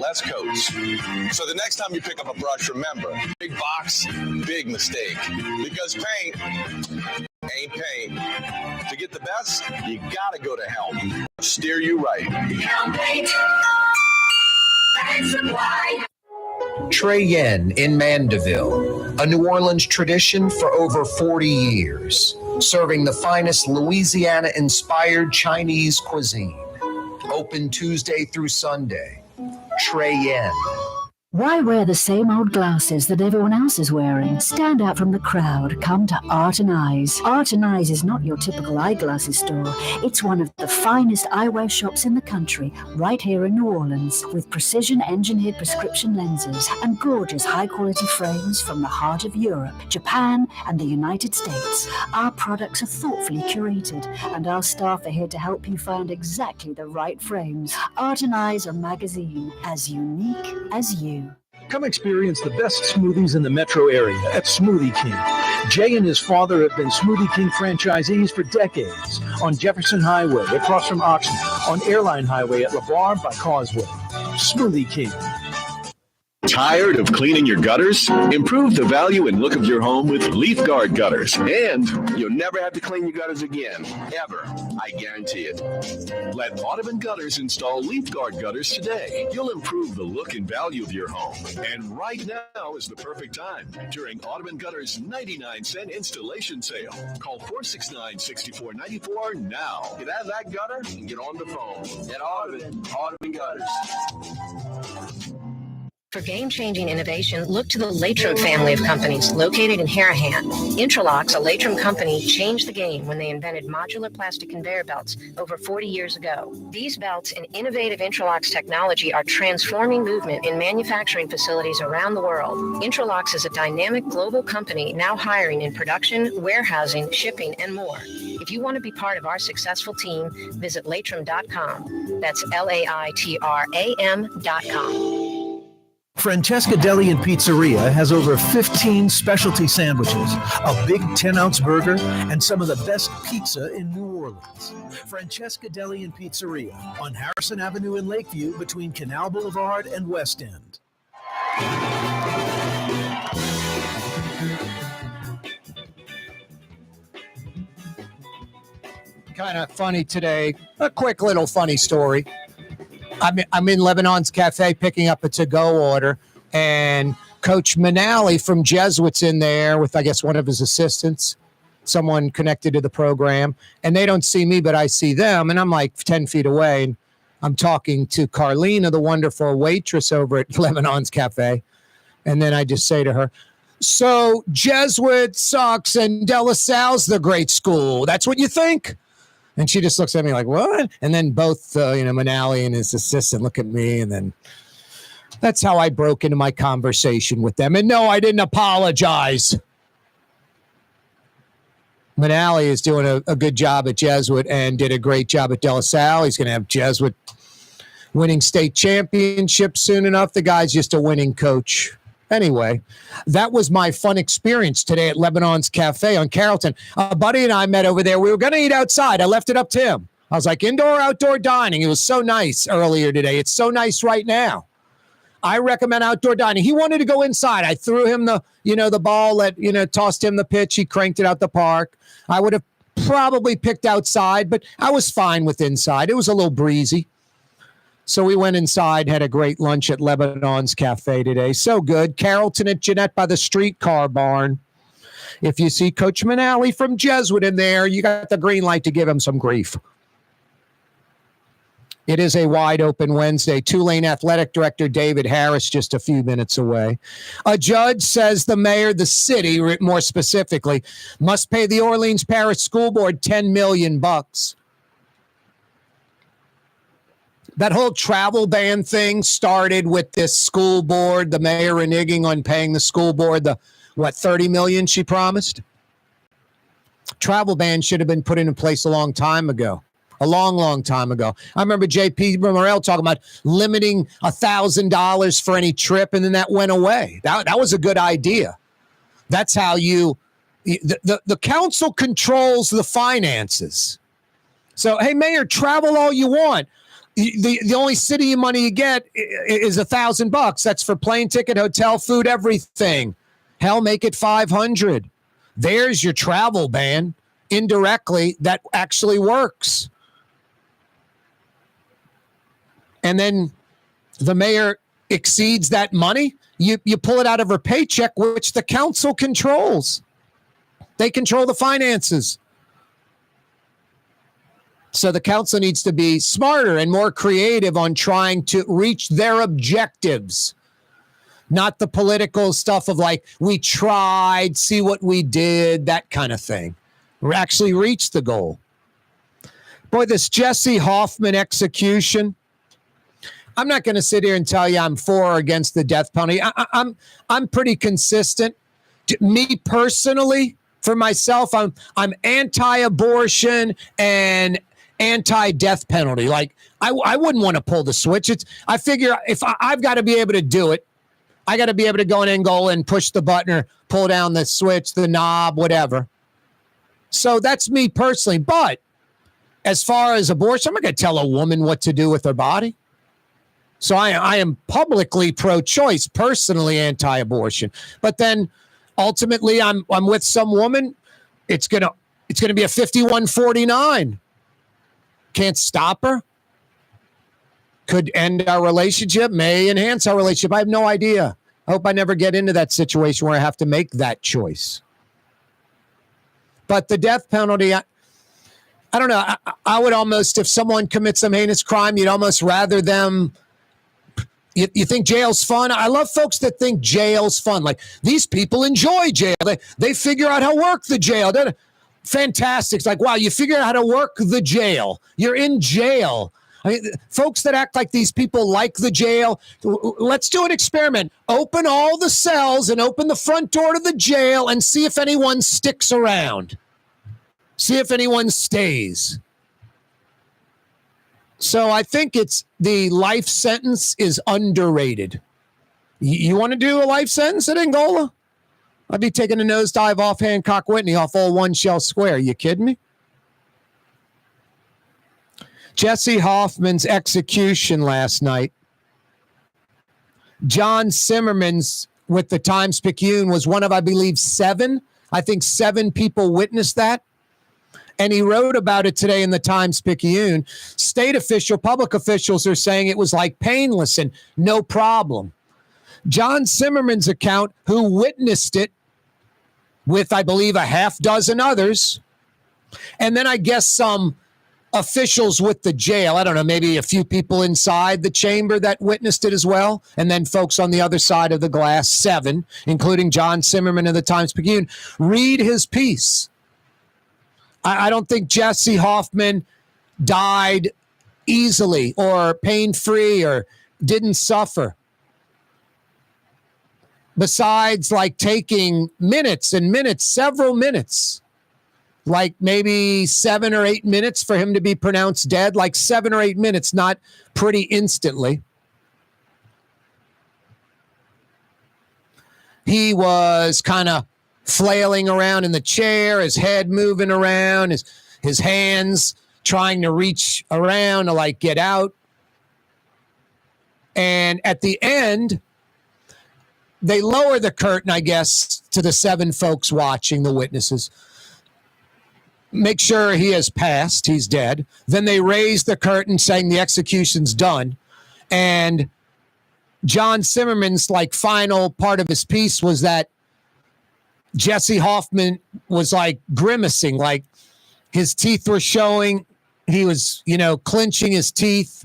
less coats. So the next time you pick up a brush, remember, big box, big mistake. Because paint ain't paint. To get the best, you gotta go to Helm. Steer you right. Helm Paint. And Supply. Trey Yen in Mandeville, a New Orleans tradition for over 40 years, serving the finest Louisiana-inspired Chinese cuisine. Open Tuesday through Sunday. Trey Yen. Why wear the same old glasses that everyone else is wearing? Stand out from the crowd. Come to Art and Eyes. Art and Eyes is not your typical eyeglasses store. It's one of the finest eyewear shops in the country, right here in New Orleans, with precision-engineered prescription lenses and gorgeous high-quality frames from the heart of Europe, Japan, and the United States. Our products are thoughtfully curated, and our staff are here to help you find exactly the right frames. Art and Eyes, a magazine as unique as you. Come experience the best smoothies in the metro area at Smoothie King. Jay and his father have been Smoothie King franchisees for decades on Jefferson Highway across from Oxnard, on Airline Highway at LeBar by Causeway. Smoothie King. Tired of cleaning your gutters? Improve the value and look of your home with Leaf Guard gutters. And you'll never have to clean your gutters again. Ever. I guarantee it. Let Audubon Gutters install Leaf Guard gutters today. You'll improve the look and value of your home. And right now is the perfect time during Audubon Gutters 99-cent installation sale. Call 469-6494 now. Get out of that gutter and get on the phone. At Audubon Gutters. For game-changing innovation, look to the Latrim family of companies located in Harahan. Intralocks, a Latrim company, changed the game when they invented modular plastic conveyor belts over 40 years ago. These belts and innovative Intralocks technology are transforming movement in manufacturing facilities around the world. Intralocks is a dynamic global company now hiring in production, warehousing, shipping, and more. If you want to be part of our successful team, visit Latrim.com. That's LAITRAM.com. Francesca Deli and Pizzeria has over 15 specialty sandwiches, a big 10-ounce burger, and some of the best pizza in New Orleans. Francesca Deli and Pizzeria on Harrison Avenue in Lakeview between Canal Boulevard and West End. Kind of funny today. A quick little funny story. I'm in Lebanon's Cafe picking up a to-go order, and Coach Manali from Jesuits in there with, I guess, one of his assistants, someone connected to the program, and they don't see me, but I see them, and I'm like 10 feet away, and I'm talking to Carlina, the wonderful waitress over at Lebanon's Cafe, and then I just say to her, so Jesuit sucks and De La Salle's the great school. That's what you think? And she just looks at me like, what? And then both, Manali and his assistant look at me. And then that's how I broke into my conversation with them. And no, I didn't apologize. Manali is doing a good job at Jesuit and did a great job at De La Salle. He's going to have Jesuit winning state championship soon enough. The guy's just a winning coach. Anyway, that was my fun experience today at Lebanon's Cafe on Carrollton. A buddy and I met over there. We were going to eat outside. I left it up to him. I was like, indoor, outdoor dining. It was so nice earlier today. It's so nice right now. I recommend outdoor dining. He wanted to go inside. I threw him the ball, tossed him the pitch. He cranked it out the park. I would have probably picked outside, but I was fine with inside. It was a little breezy. So we went inside, had a great lunch at Lebanon's Cafe today. So good. Carrollton at Jeanette by the streetcar barn. If you see Coach Manali from Jesuit in there, you got the green light to give him some grief. It is a wide open Wednesday. Tulane Athletic Director David Harris just a few minutes away. A judge says the mayor, the city, more specifically, must pay the Orleans Parish School Board $10 million. That whole travel ban thing started with this school board, the mayor reneging on paying the school board the, $30 million she promised? Travel ban should have been put into place a long time ago. A long, long time ago. I remember J.P. Morrell talking about limiting $1,000 for any trip, and then that went away. That was a good idea. That's how the council controls the finances. So, hey, Mayor, travel all you want. The only city money you get is $1,000. That's for plane ticket, hotel, food, everything. Hell, make it 500. There's your travel ban indirectly that actually works. And then the mayor exceeds that money. You pull it out of her paycheck, which the council controls. They control the finances. So the council needs to be smarter and more creative on trying to reach their objectives, not the political stuff of like, we tried, see what we did, that kind of thing. We actually reached the goal. Boy, this Jesse Hoffman execution, I'm not going to sit here and tell you I'm for or against the death penalty. I'm pretty consistent. Me personally, for myself, I'm anti-abortion and anti-death penalty. Like I wouldn't want to pull the switch. I figure if I've got to be able to do it, I got to be able to go in and go and push the button or pull down the switch, the knob, whatever. So that's me personally. But as far as abortion, I'm not going to tell a woman what to do with her body. So I am publicly pro-choice, personally anti-abortion. But then ultimately I'm with some woman. It's gonna be a 51-49. Can't stop her. Could end our relationship, may enhance our relationship. I have no idea. I hope I never get into that situation where I have to make that choice. But the death penalty, I don't know. I would almost, if someone commits some heinous crime, you'd almost rather them. You think jail's fun? I love folks that think jail's fun. Like, these people enjoy jail. They figure out how to work the jail. Fantastic. It's like, wow, you figure out how to work the jail. You're in jail. I mean, folks that act like these people like the jail, let's do an experiment. Open all the cells and open the front door to the jail and see if anyone sticks around. See if anyone stays. So I think it's the life sentence is underrated. You want to do a life sentence at Angola? I'd be taking a nosedive off Hancock Whitney off old One Shell Square. You kidding me? Jesse Hoffman's execution last night. John Zimmerman's with the Times-Picayune was one of, I believe, 7. I think 7 people witnessed that. And he wrote about it today in the Times-Picayune. State public officials are saying it was like painless and no problem. John Zimmerman's account, who witnessed it with, I believe, a half dozen others, and then I guess some officials with the jail. I don't know, maybe a few people inside the chamber that witnessed it as well, and then folks on the other side of the glass, 7, including John Zimmerman of the Times-Picayune. Read his piece. I don't think Jesse Hoffman died easily or pain-free or didn't suffer. Besides, like, taking minutes and minutes, several minutes, like maybe 7 or 8 minutes for him to be pronounced dead, like 7 or 8 minutes, not pretty instantly. He was kind of flailing around in the chair, his head moving around, his hands trying to reach around to like get out. And at the end, they lower the curtain, I guess, to the 7 folks watching, the witnesses. Make sure he has passed, he's dead. Then they raise the curtain saying the execution's done. And John Zimmerman's like final part of his piece was that Jesse Hoffman was like grimacing, like his teeth were showing. He was, clenching his teeth.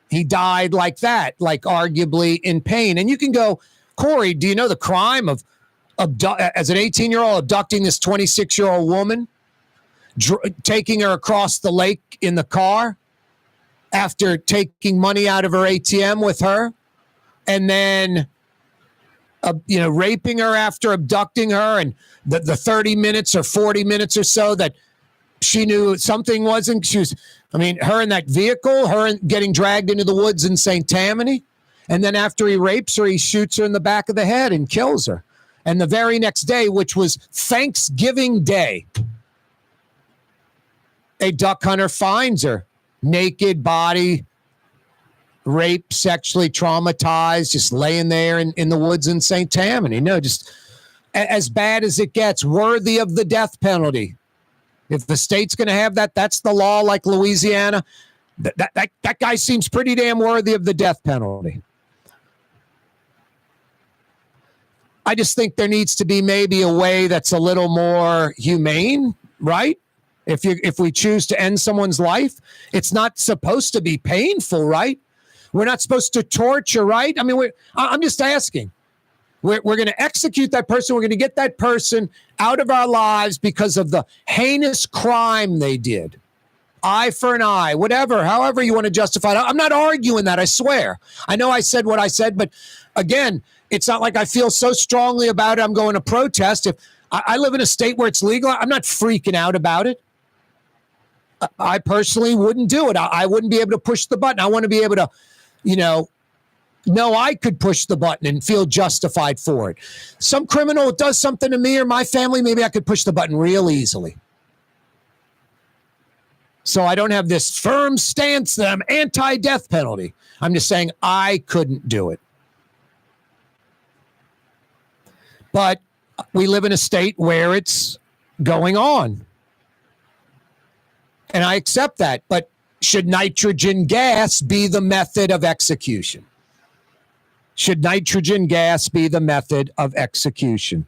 He died like that, like arguably in pain. And you can go, Corey, do you know the crime of as an 18-year-old abducting this 26-year-old woman, taking her across the lake in the car after taking money out of her ATM with her, and then raping her after abducting her, and the 30 minutes or 40 minutes or so that she knew something wasn't. Her in that vehicle, her getting dragged into the woods in St. Tammany. And then after he rapes her, he shoots her in the back of the head and kills her. And the very next day, which was Thanksgiving Day, a duck hunter finds her naked body, raped, sexually traumatized, just laying there in the woods in St. Tammany. No, just as bad as it gets, worthy of the death penalty. If the state's going to have that, that's the law like Louisiana. That guy seems pretty damn worthy of the death penalty. I just think there needs to be maybe a way that's a little more humane, right? If we choose to end someone's life, it's not supposed to be painful, right? We're not supposed to torture, right? I mean, I'm just asking. We're going to execute that person. We're going to get that person out of our lives because of the heinous crime they did. Eye for an eye, whatever, however you want to justify it. I'm not arguing that, I swear. I know I said what I said, but again, it's not like I feel so strongly about it I'm going to protest. If I live in a state where it's legal, I'm not freaking out about it. I personally wouldn't do it. I wouldn't be able to push the button. I want to be able to, know I could push the button and feel justified for it. Some criminal does something to me or my family, maybe I could push the button real easily. So I don't have this firm stance that I'm anti-death penalty. I'm just saying I couldn't do it. But we live in a state where it's going on. And I accept that. But should nitrogen gas be the method of execution? Should nitrogen gas be the method of execution?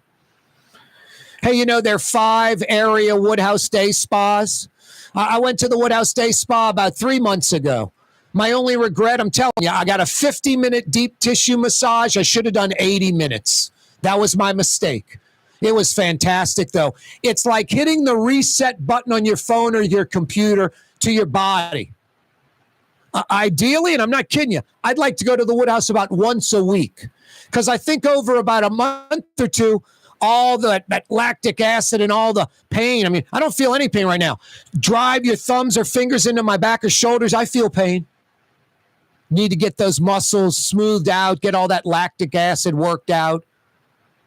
Hey, there are 5 area Woodhouse Day spas. I went to the Woodhouse Day Spa about 3 months ago. My only regret, I'm telling you, I got a 50-minute deep tissue massage. I should have done 80 minutes. That was my mistake. It was fantastic, though. It's like hitting the reset button on your phone or your computer to your body. Ideally, and I'm not kidding you, I'd like to go to the Woodhouse about once a week because I think over about a month or two, all that lactic acid and all the pain. I mean, I don't feel any pain right now. Drive your thumbs or fingers into my back or shoulders. I feel pain. Need to get those muscles smoothed out, get all that lactic acid worked out.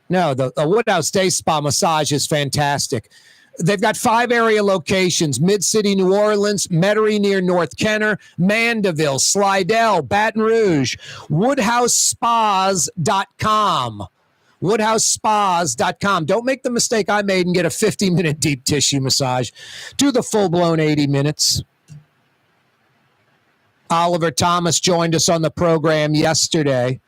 No, the Woodhouse Day Spa massage is fantastic. They've got 5 area locations: Mid-City, New Orleans, Metairie near North Kenner, Mandeville, Slidell, Baton Rouge, WoodhouseSpas.com. WoodhouseSpas.com. Don't make the mistake I made and get a 50-minute deep tissue massage. Do the full-blown 80 minutes. Oliver Thomas joined us on the program yesterday.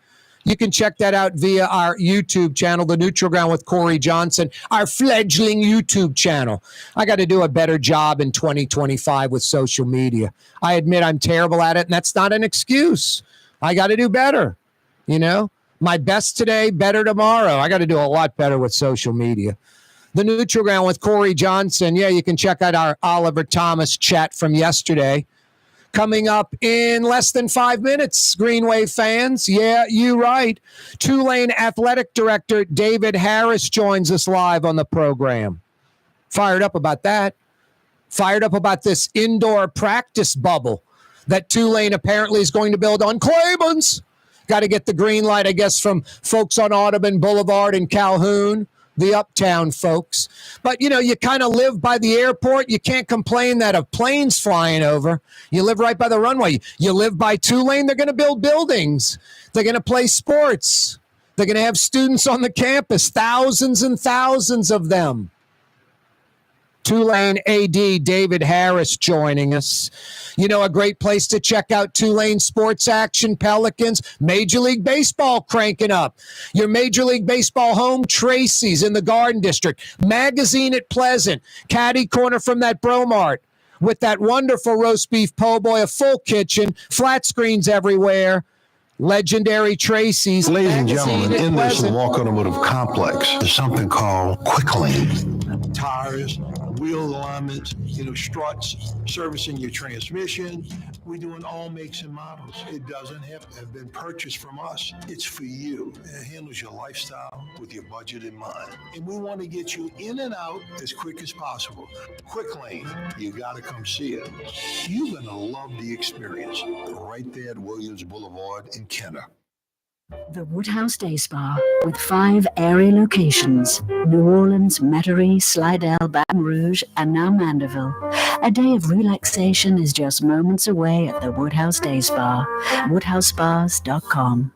You can check that out via our YouTube channel, The Neutral Ground with Corey Johnson, our fledgling YouTube channel. I got to do a better job in 2025 with social media. I admit I'm terrible at it, and that's not an excuse. I got to do better, My best today, better tomorrow. I got to do a lot better with social media. The Neutral Ground with Corey Johnson. Yeah, you can check out our Oliver Thomas chat from yesterday. Coming up in less than 5 minutes, Green Wave fans. Yeah, you right. Tulane Athletic Director David Harris joins us live on the program. Fired up about that. Fired up about this indoor practice bubble that Tulane apparently is going to build on Claiborne's. Got to get the green light, I guess, from folks on Audubon Boulevard in Calhoun, the uptown folks. But, you kind of live by the airport. You can't complain that a plane's flying over. You live right by the runway. You live by Tulane, they're going to build buildings. They're going to play sports. They're going to have students on the campus, thousands and thousands of them. Tulane AD David Harris joining us. A great place to check out Tulane sports action, Pelicans, Major League Baseball cranking up. Your Major League Baseball home, Tracy's in the Garden District. Magazine at Pleasant. Caddy corner from that Bromart with that wonderful roast beef po' boy, a full kitchen, flat screens everywhere. Legendary Tracy's. Ladies and gentlemen, in this Pleasant. Walk Automotive Complex, there's something called Quick Lane. Tires, wheel alignments, struts, servicing your transmission. We're doing all makes and models. It doesn't have to have been purchased from us. It's for you. It handles your lifestyle with your budget in mind. And we want to get you in and out as quick as possible. Quick Lane, you got to come see it. You're going to love the experience right there at Williams Boulevard in Kenner. The Woodhouse Day Spa, with 5 area locations: New Orleans, Metairie, Slidell, Baton Rouge, and now Mandeville. A day of relaxation is just moments away at the Woodhouse Day Spa. WoodhouseSpas.com.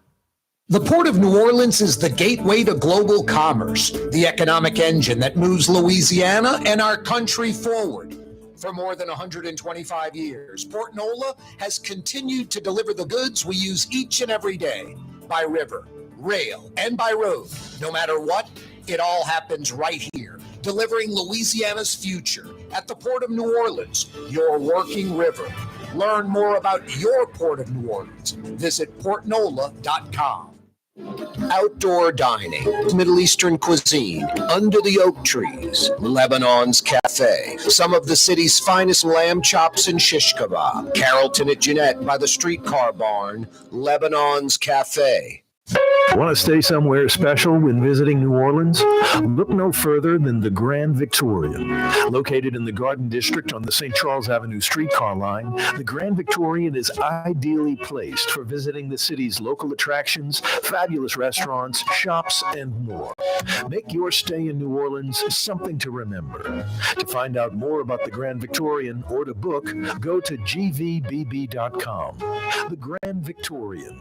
The Port of New Orleans is the gateway to global commerce, the economic engine that moves Louisiana and our country forward. For more than 125 years, Port Nola has continued to deliver the goods we use each and every day, by river, rail, and by road. No matter what, it all happens right here, delivering Louisiana's future at the Port of New Orleans, your working river. Learn more about your Port of New Orleans. Visit portnola.com. Outdoor dining, Middle Eastern cuisine, under the oak trees, Lebanon's Cafe, some of the city's finest lamb chops and shish kebab, Carrollton at Jeanette by the streetcar barn, Lebanon's Cafe. Want to stay somewhere special when visiting New Orleans? Look no further than the Grand Victorian. Located in the Garden District on the St. Charles Avenue streetcar line, the Grand Victorian is ideally placed for visiting the city's local attractions, fabulous restaurants, shops, and more. Make your stay in New Orleans something to remember. To find out more about the Grand Victorian or to book, go to gvbb.com. The Grand Victorian.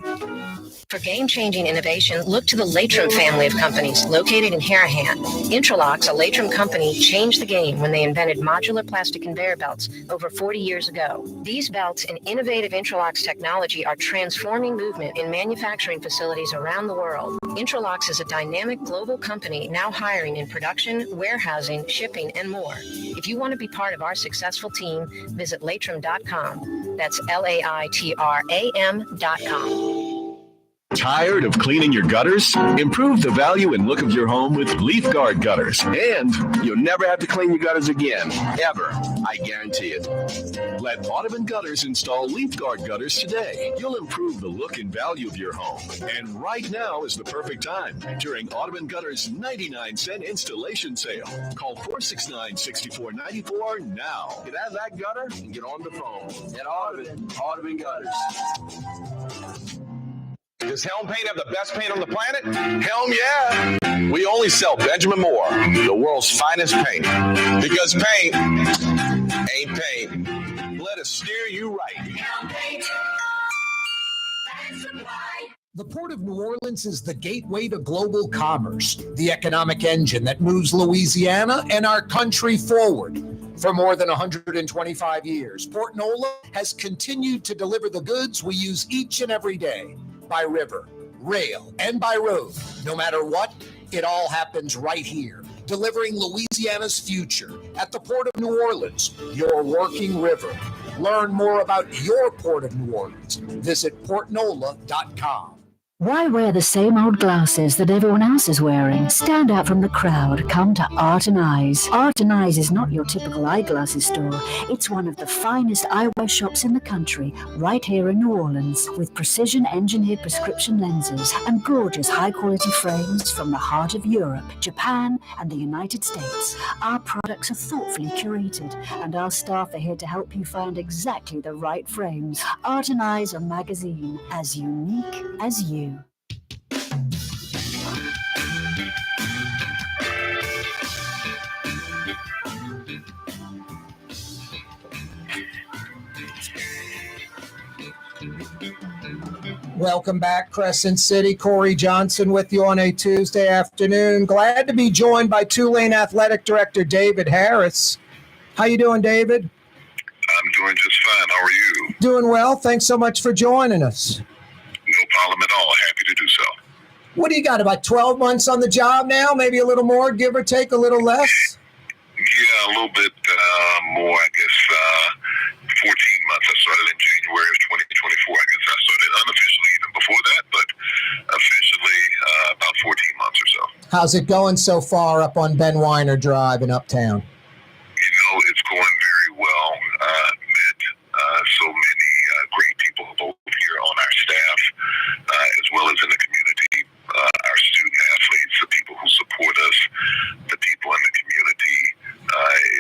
For game-changing innovation, look to the Latrim family of companies located in Harahan. Intralox, a Latrim company, changed the game when they invented modular plastic conveyor belts over 40 years ago. These belts and innovative Intralox technology are transforming movement in manufacturing facilities around the world. Intralox is a dynamic global company now hiring in production, warehousing, shipping, and more. If you want to be part of our successful team, visit latrim.com. That's LAITRAM.com. Tired of cleaning your gutters? Improve the value and look of your home with Leaf Guard gutters. And you'll never have to clean your gutters again, ever. I guarantee it. Let Audubon Gutters install Leaf Guard gutters today. You'll improve the look and value of your home. And right now is the perfect time during Audubon Gutters' 99-cent installation sale. Call 469-6494 now. Get out of that gutter and get on the phone. At Audubon Gutters. Does Helm Paint have the best paint on the planet? Helm, yeah. We only sell Benjamin Moore, the world's finest paint. Because paint ain't paint. Let us steer you right. Helm Paint. The Port of New Orleans is the gateway to global commerce, the economic engine that moves Louisiana and our country forward. For more than 125 years, Port Nola has continued to deliver the goods we use each and every day, by river, rail, and by road. No matter what, it all happens right here, delivering Louisiana's future at the Port of New Orleans, your working river. Learn more about your Port of New Orleans. Visit portnola.com. Why wear the same old glasses that everyone else is wearing? Stand out from the crowd. Come to Art and Eyes. Art and Eyes is not your typical eyeglasses store. It's one of the finest eyewear shops in the country, right here in New Orleans, with precision-engineered prescription lenses and gorgeous high-quality frames from the heart of Europe, Japan, and the United States. Our products are thoughtfully curated, and our staff are here to help you find exactly the right frames. Art and Eyes, a magazine as unique as you. Welcome back, Crescent City. Corey Johnson with you on a Tuesday afternoon. Glad to be joined by Tulane Athletic Director David Harris. How you doing, David? I'm doing just fine. How are you? Doing well. Thanks so much for joining us. No problem at all. Happy to do so. What do you got, about 12 months on the job now? Maybe a little more, give or take, a little less? Yeah, a little bit more, I guess. 14 months. I started in January of 2024. I guess I started unofficially even before that, but officially about 14 months or so. How's it going so far up on Ben Weiner Drive in Uptown? You know, it's going very well. Met so many great people both here on our staff as well as in the community. Our student athletes, the people who support us, the people in the community.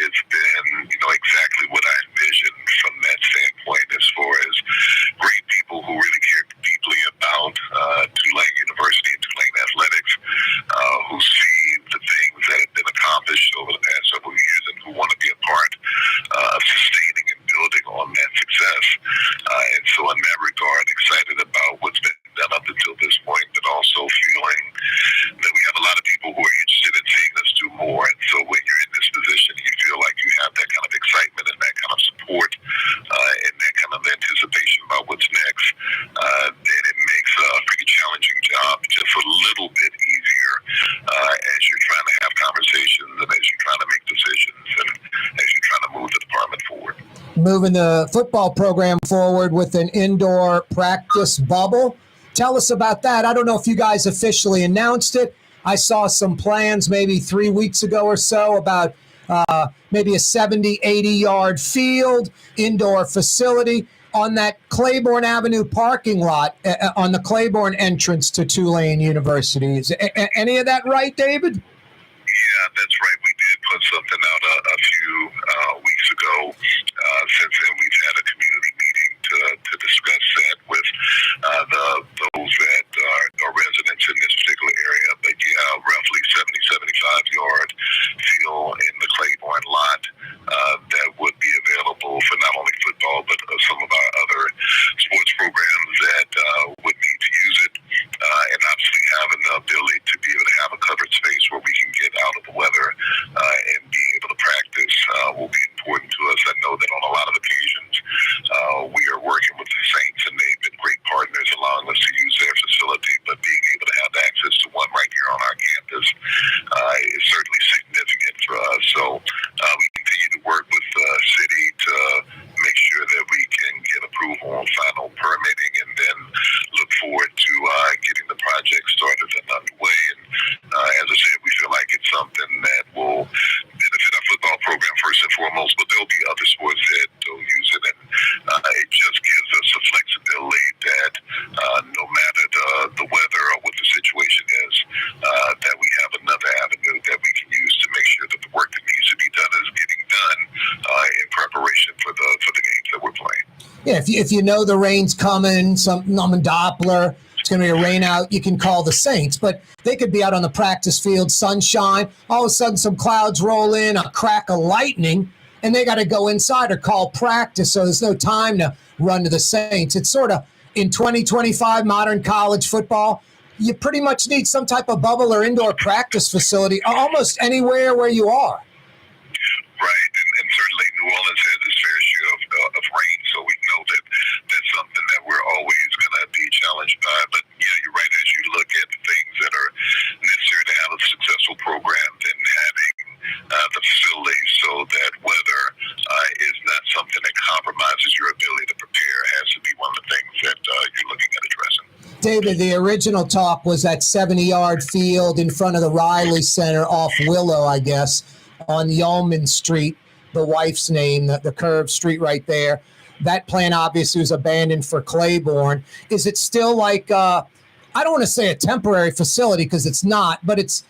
It's been, exactly what I envisioned from that standpoint, as far as great people who really care deeply about Tulane moving the football program forward with an indoor practice bubble. Tell us about that. I don't know if you guys officially announced it. I saw some plans maybe 3 weeks ago or so about maybe a 70, 80-yard field, indoor facility on that Claiborne Avenue parking lot on the Claiborne entrance to Tulane University. Is any of that right, David? Yeah, that's right. We did put something out a few weeks ago. Since then, we've had a community meeting to discuss that with those that are residents in this particular area. But yeah, roughly 70, 75-yard field in the Claiborne lot that would be available for not only football, but some of our other sports programs that would need to use it. And obviously having the ability to be able to have a covered space where we can get out of the weather and be able to practice will be important to us. I know that on a lot of occasions we are working with the Saints, and they've been great partners allowing us to use their facility, but being able to have access to one right here on our campus is certainly significant for us. So we continue to work with the city to make sure that we can get approval on final permitting, and then look forward to getting the project started and underway. And as I said, we feel like it's something that will benefit our football program first and foremost, but there'll be other sports that will use it. And it just gives us a flexibility that no matter the weather or what the situation is, that we have another avenue that we can use to make sure that the work that needs to be done is getting done in preparation for the games that we're playing. Yeah, if you know the rain's coming, some Doppler, it's going to be a rain out, you can call the Saints. But they could be out on the practice field, sunshine, all of a sudden some clouds roll in, a crack of lightning, and they got to go inside or call practice, so there's no time to run to the Saints. It's sort of, in 2025 modern college football, you pretty much need some type of bubble or indoor practice facility almost anywhere where you are. Right, and certainly New Orleans has its fair share of rain, so we know that that's something that we're always going to be challenged by. But yeah, you're right. As you look at the things that are necessary to have a successful program, then having the facility so that weather is not something that compromises your ability to prepare has to be one of the things that you're looking at addressing. David, the original talk was that 70-yard field in front of the Riley Center off Willow, I guess, on Yeoman Street, the wife's name, the curved street right there. That plan obviously was abandoned for Claiborne. Is it still like, I don't want to say a temporary facility because it's not, but it's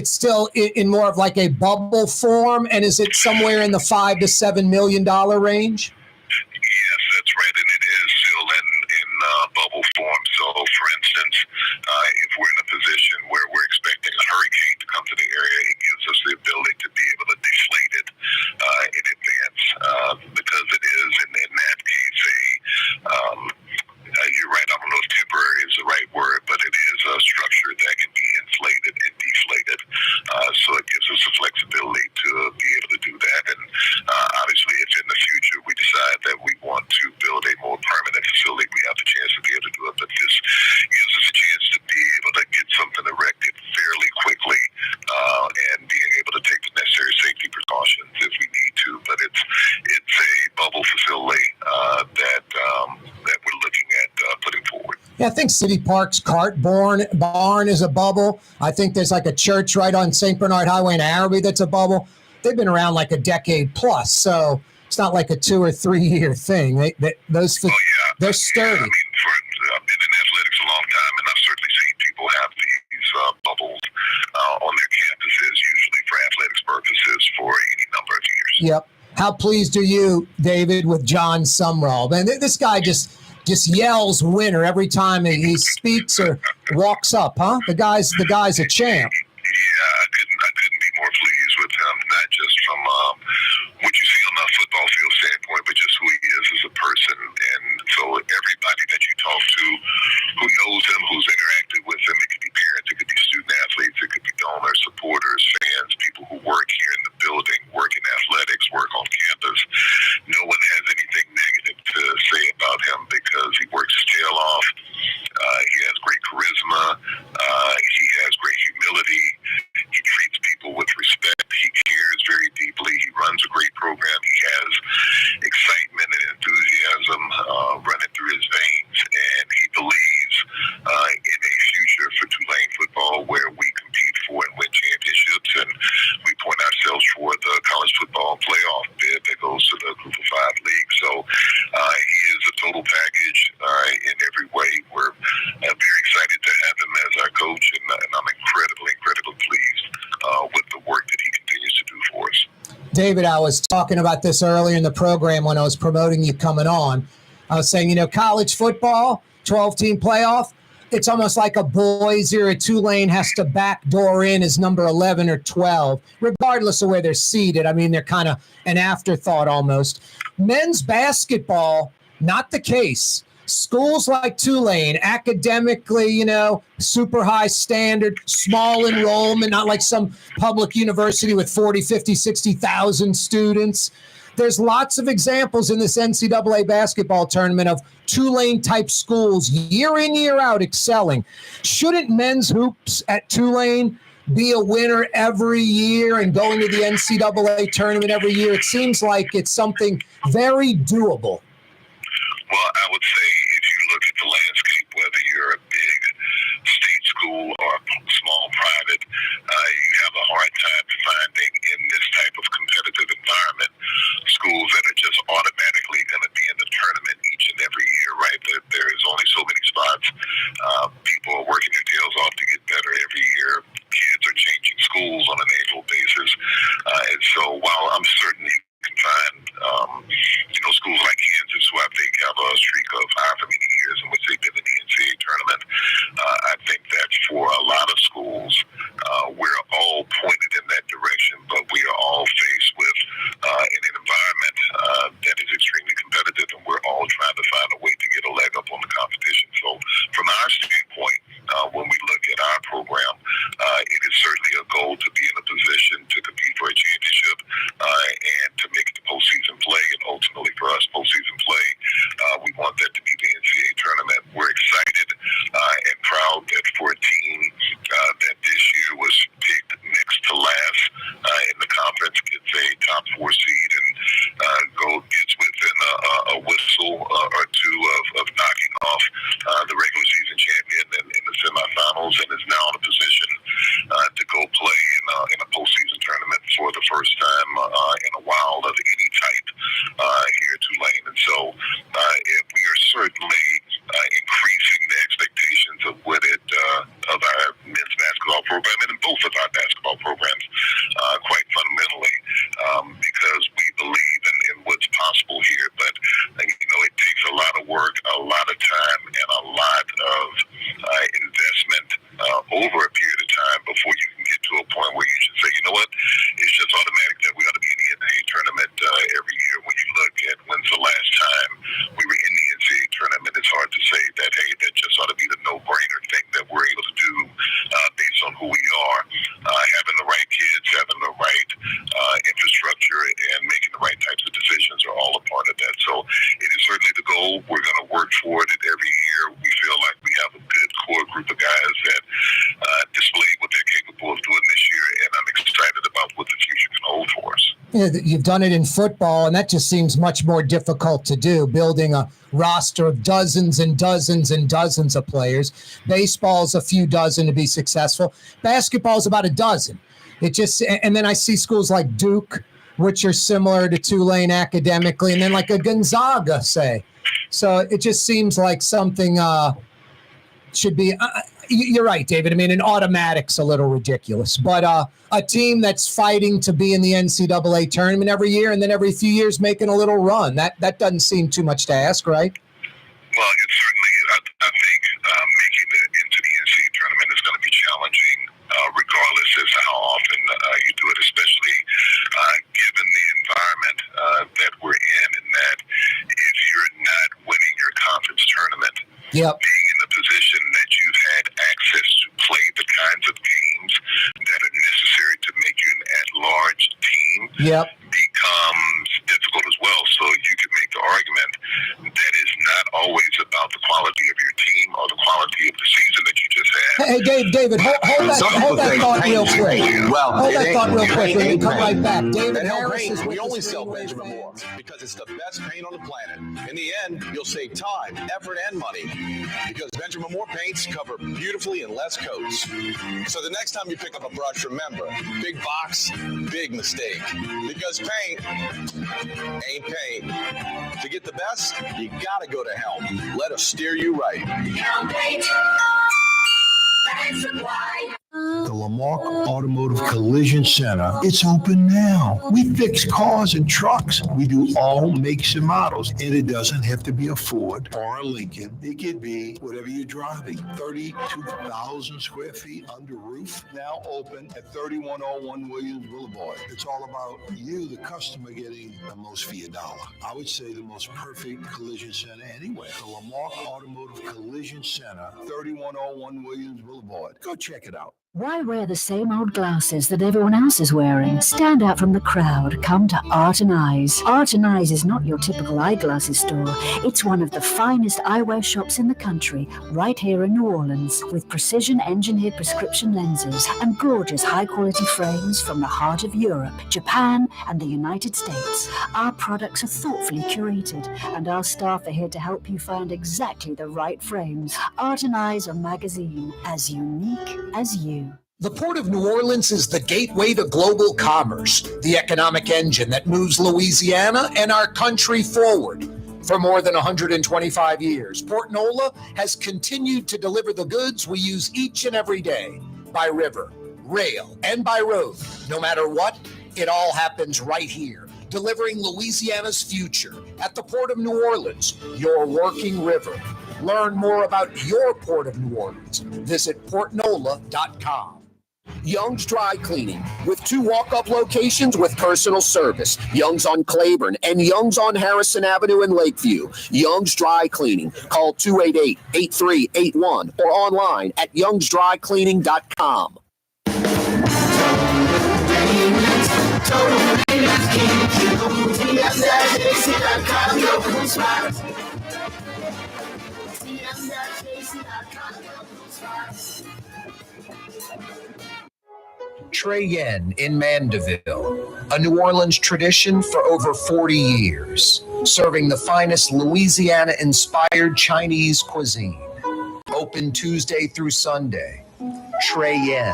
still in more of like a bubble form? And is it somewhere in the $5 to $7 million range? Yes, that's right, and it is still in bubble form. So, for instance, if we're in a position where we're expecting a hurricane to come to the area, it gives us the ability to be able to deflate it in advance, because it is, in that case, you're right, I don't know if temporary is the right word, but it is a structure that can be inflated and deflated. So it gives us the flexibility to be able to do that. And obviously, if in the future we decide that we want to build a more permanent facility, we have the chance to be able to do it. But this gives us a chance to be able to get something erected fairly quickly and being able to take the necessary safety precautions if we need to. But it's a bubble facility that we're looking at putting forward. Yeah, I think City Park's Cart Barn is a bubble. I think there's like a church right on St. Bernard Highway in Araby that's a bubble. They've been around like a decade plus, so it's not like a 2 or 3 year thing. They're sturdy. Yeah, I've been in athletics a long time, and I've certainly seen people have these bubbles on their campuses, usually for athletics purposes, for any number of years. Yep. How pleased are you, David, with John Sumrall? Man, this guy just yells winner every time he speaks or walks up, huh? The guy's a champ. Yeah, I couldn't be more pleased with him, not just from what you see on the football field standpoint, but just who he is as a person. And so everybody that you talk to who knows him, who's interacted with him, it could be parents, it could be student athletes, it could be donors, supporters, fans, people who work here in the building, work in athletics, work on campus. No one has anything negative to say about him because he works his tail off. He has great charisma. He has great humility. He treats people with respect. He cares very deeply. He runs a great program. He has excitement David, I was talking about this earlier in the program when I was promoting you coming on. I was saying, college football, 12-team playoff, it's almost like a Boise or a Tulane has to backdoor in as number 11 or 12, regardless of where they're seated. I mean, they're kind of an afterthought almost. Men's basketball, not the case. Schools like Tulane, academically, super high standard, small enrollment, not like some public university with 40, 50, 60,000 students. There's lots of examples in this NCAA basketball tournament of Tulane-type schools year in, year out excelling. Shouldn't men's hoops at Tulane be a winner every year and going to the NCAA tournament every year? It seems like it's something very doable. Well, I would say if you look at the landscape, whether you're a big state school or a small private, you have a hard time finding in this type of competitive environment schools that are just automatically going to be in the tournament each and every year, right? There is only so many spots. People are working their tails off to get better every year. Kids are changing schools on an annual basis. And so while I'm certain you can find, schools like Kansas, who I think have a streak of however many years in which they've been in the NCAA tournament, I think that for a lot of schools, we're all pointed in that direction, but we are all faced with in an environment that is extremely competitive, and we're all trying to find a way to get a leg up on the competition. So from our standpoint, when we look at our program, it is certainly a goal to be in a position to compete for a championship and to make it to postseason play, and ultimately for us, postseason play, we want that to be the NCAA tournament. We're excited and proud that for a team that this year was picked next to last in the conference, gets a top 4 seed and gets within a whistle or two of knocking off the regular season champion in the semifinals, and is now in a position to go play in a postseason tournament for the first time in a while of any type here at Tulane. And so we are certainly increasing the expectations of of our men's basketball program and in both of our basketball programs quite fundamentally because we believe in what's possible here. But it takes a lot of work, a lot of time, and a lot of investment over a period of time before you can get to a point where you should say, it's just automatic that we ought to be in the NCAA tournament every year. When you look at when's the last time we were in the NCAA tournament, it's hard to say that, hey, that just ought to be the no-brainer thing that we're able to do based on who we are. Having the right kids, having the right infrastructure, and making the right types of decisions are all a part of that. So it is certainly the goal. We're going to work toward it every year. We feel like we have a good core group of guys that display what they're capable of doing this year, and I'm excited about what the future can hold for us. Yeah, you've done it in football, and that just seems much more difficult to do, building a roster of dozens and dozens and dozens of players. Baseball's a few dozen to be successful. Basketball's about a dozen. And then I see schools like Duke, which are similar to Tulane academically, and then like a Gonzaga, say. So it just seems like something should be you're right, David. I mean, an automatic's a little ridiculous, but a team that's fighting to be in the NCAA tournament every year and then every few years making a little run, that doesn't seem too much to ask, right? Well, it's certainly, I think making it into the NCAA tournament is going to be challenging regardless as to how often you do it, especially given the environment that we're in, and that if you're not winning your conference tournament, being in the position that you've had access to play the kinds of games that are necessary to make you an at-large team becomes difficult as well. So you can make the argument that is not always about the quality of your team or the quality of the season that you just had. Hey, David, hold that thought real quick. Hold that thought real quick. We're going to come right back. David Harris is we only sell Benjamin Moore because it's the best paint on the planet. In the end, you'll save time, effort, and money because Benjamin Moore paints cover beautifully in less coats. So the next time you pick up a brush, remember, big box, big mistake. Because paint ain't paint. To get the best, you gotta go to Helm. Let us steer you right. The the Lamarck Automotive Collision Center. It's open now. We fix cars and trucks. We do all makes and models. And it doesn't have to be a Ford or a Lincoln. It could be whatever you're driving. 32,000 square feet under roof. Now open at 3101 Williams Boulevard. It's all about you, the customer, getting the most for your dollar. I would say the most perfect collision center anywhere. The Lamarck Automotive Collision Center, 3101 Williams Boulevard. Go check it out. Why wear the same old glasses that everyone else is wearing? Stand out from the crowd. Come to Art and Eyes. Art and Eyes is not your typical eyeglasses store. It's one of the finest eyewear shops in the country, right here in New Orleans, with precision-engineered prescription lenses and gorgeous high-quality frames from the heart of Europe, Japan, and the United States. Our products are thoughtfully curated, and our staff are here to help you find exactly the right frames. Art and Eyes, a magazine as unique as you. The Port of New Orleans is the gateway to global commerce, the economic engine that moves Louisiana and our country forward. For more than 125 years, Port Nola has continued to deliver the goods we use each and every day, by river, rail, and by road. No matter what, it all happens right here, delivering Louisiana's future at the Port of New Orleans, your working river. Learn more about your Port of New Orleans. Visit portnola.com. Young's Dry Cleaning, with 2 walk-up locations with personal service. Young's on Claiborne and Young's on Harrison Avenue in Lakeview. Young's Dry Cleaning. Call 288-8381 or online at youngsdrycleaning.com. Trey Yen in Mandeville, a New Orleans tradition for over 40 years, serving the finest Louisiana-inspired Chinese cuisine. Open Tuesday through Sunday. Trey Yen.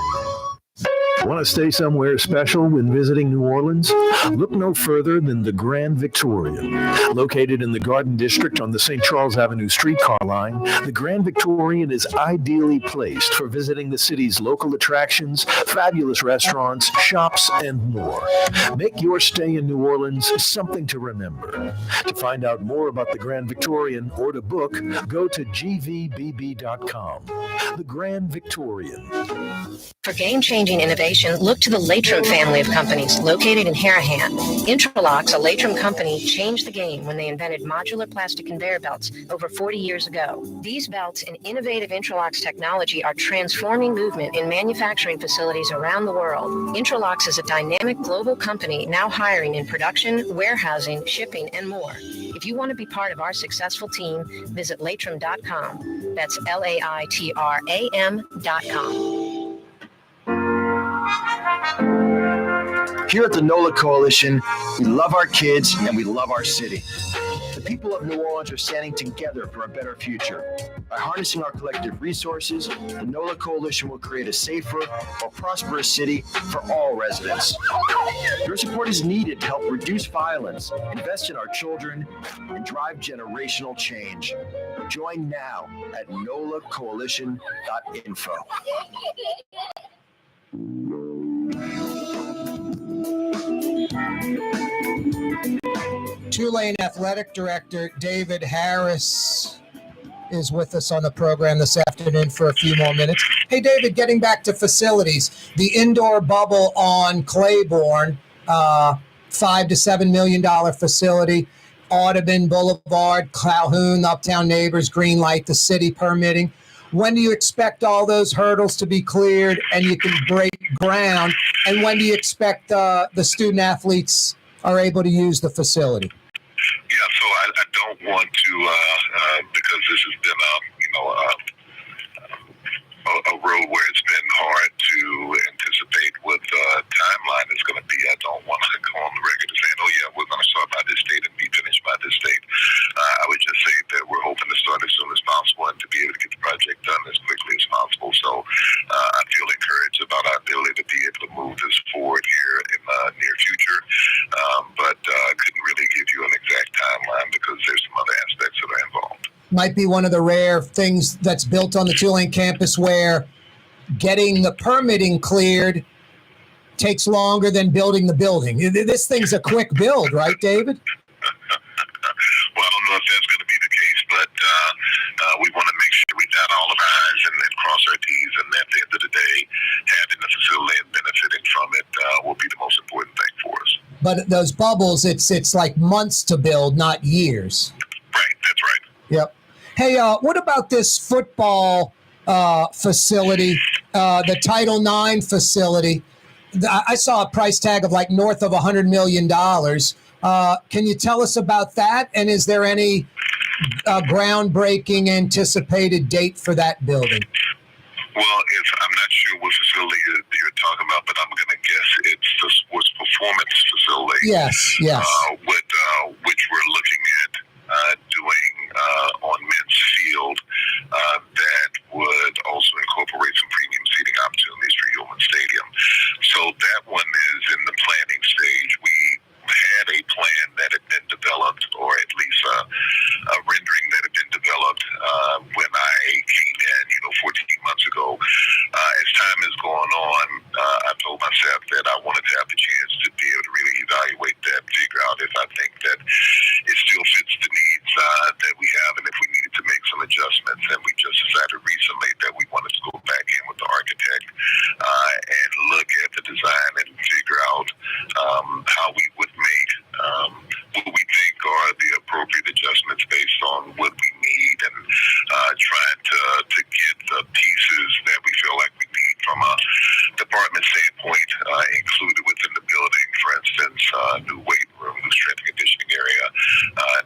Want to stay somewhere special when visiting New Orleans? Look no further than the Grand Victorian. Located in the Garden District on the St. Charles Avenue streetcar line, the Grand Victorian is ideally placed for visiting the city's local attractions, fabulous restaurants, shops, and more. Make your stay in New Orleans something to remember. To find out more about the Grand Victorian or to book, go to gvbb.com. The Grand Victorian. For game-changing innovation, look to the Latrim family of companies located in Harahan. Interlocks, a Latrim company, changed the game when they invented modular plastic conveyor belts over 40 years ago. These belts and innovative Interlocks technology are transforming movement in manufacturing facilities around the world. Interlocks is a dynamic global company now hiring in production, warehousing, shipping, and more. If you want to be part of our successful team, visit Latrim.com. That's LAITRAM.com. Here at the NOLA Coalition, we love our kids and we love our city. The people of New Orleans are standing together for a better future. By harnessing our collective resources, the NOLA Coalition will create a safer, more prosperous city for all residents. Your support is needed to help reduce violence, invest in our children, and drive generational change. Join now at nolacoalition.info. Tulane Athletic Director David Harris is with us on the program this afternoon for a few more minutes. Hey, David, getting back to facilities, the indoor bubble on Claiborne, $5 to $7 million facility, Audubon Boulevard, Calhoun, Uptown Neighbors, green light, the city permitting. When do you expect all those hurdles to be cleared and you can break ground? And when do you expect the student athletes are able to use the facility? Yeah, so I don't want to, because this has been a road where it's been hard to anticipate what the timeline is going to be. I don't want to go on the record saying, oh yeah, we're going to start by this date and be finished by this date. I would just say that we're hoping to start as soon as possible and to be able to get the project done as quickly as possible. So I feel encouraged about our ability to be able to move this forward here in the near future, but I couldn't really give you an exact timeline because there's some other aspects that are involved. Might be one of the rare things that's built on the Tulane campus where getting the permitting cleared takes longer than building the building. This thing's a quick build, right, David? Well, I don't know if that's going to be the case, but we want to make sure we dot all of our I's and cross our T's, and at the end of the day, having the facility and benefiting from it will be the most important thing for us. But those bubbles, it's like months to build, not years. Right, that's right. Yep. Hey, what about this football facility, the Title IX facility? I saw a price tag of like north of $100 million. Can you tell us about that? And is there any groundbreaking anticipated date for that building? Well, I'm not sure what facility you're talking about, but I'm going to guess it's the sports performance facility. Yes. Which we're looking at doing on Men's Field that would also incorporate some premium seating opportunities for Ullman Stadium. So that one is in the planning stage. We had a plan that had been developed, or at least a rendering that had been developed when I came in, 14 months ago. As time has gone on, I told myself that I wanted to have the chance to be able to really evaluate that, figure out if I think that it still fits the needs that we have, and if we needed to make some adjustments. And we just decided recently that we wanted to go back in with the architect and look at the design and figure out how we would make what we think are the appropriate adjustments based on what we need, and trying to get the pieces that we feel like we need from a department standpoint included within the building. For instance, new weight room, new strength and conditioning area,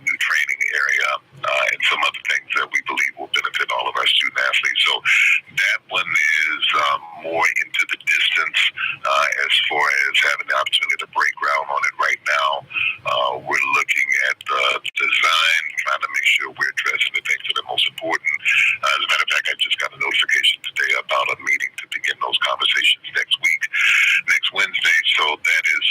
new training area, and some other things that we believe will benefit all of our student athletes. So that one is more into the distance as far as having the opportunity to break ground on it right now. We're looking at the design, trying to make sure we're addressing the things that are most important. As a matter of fact, I just got a notification today about a meeting to begin those conversations next Wednesday. So that is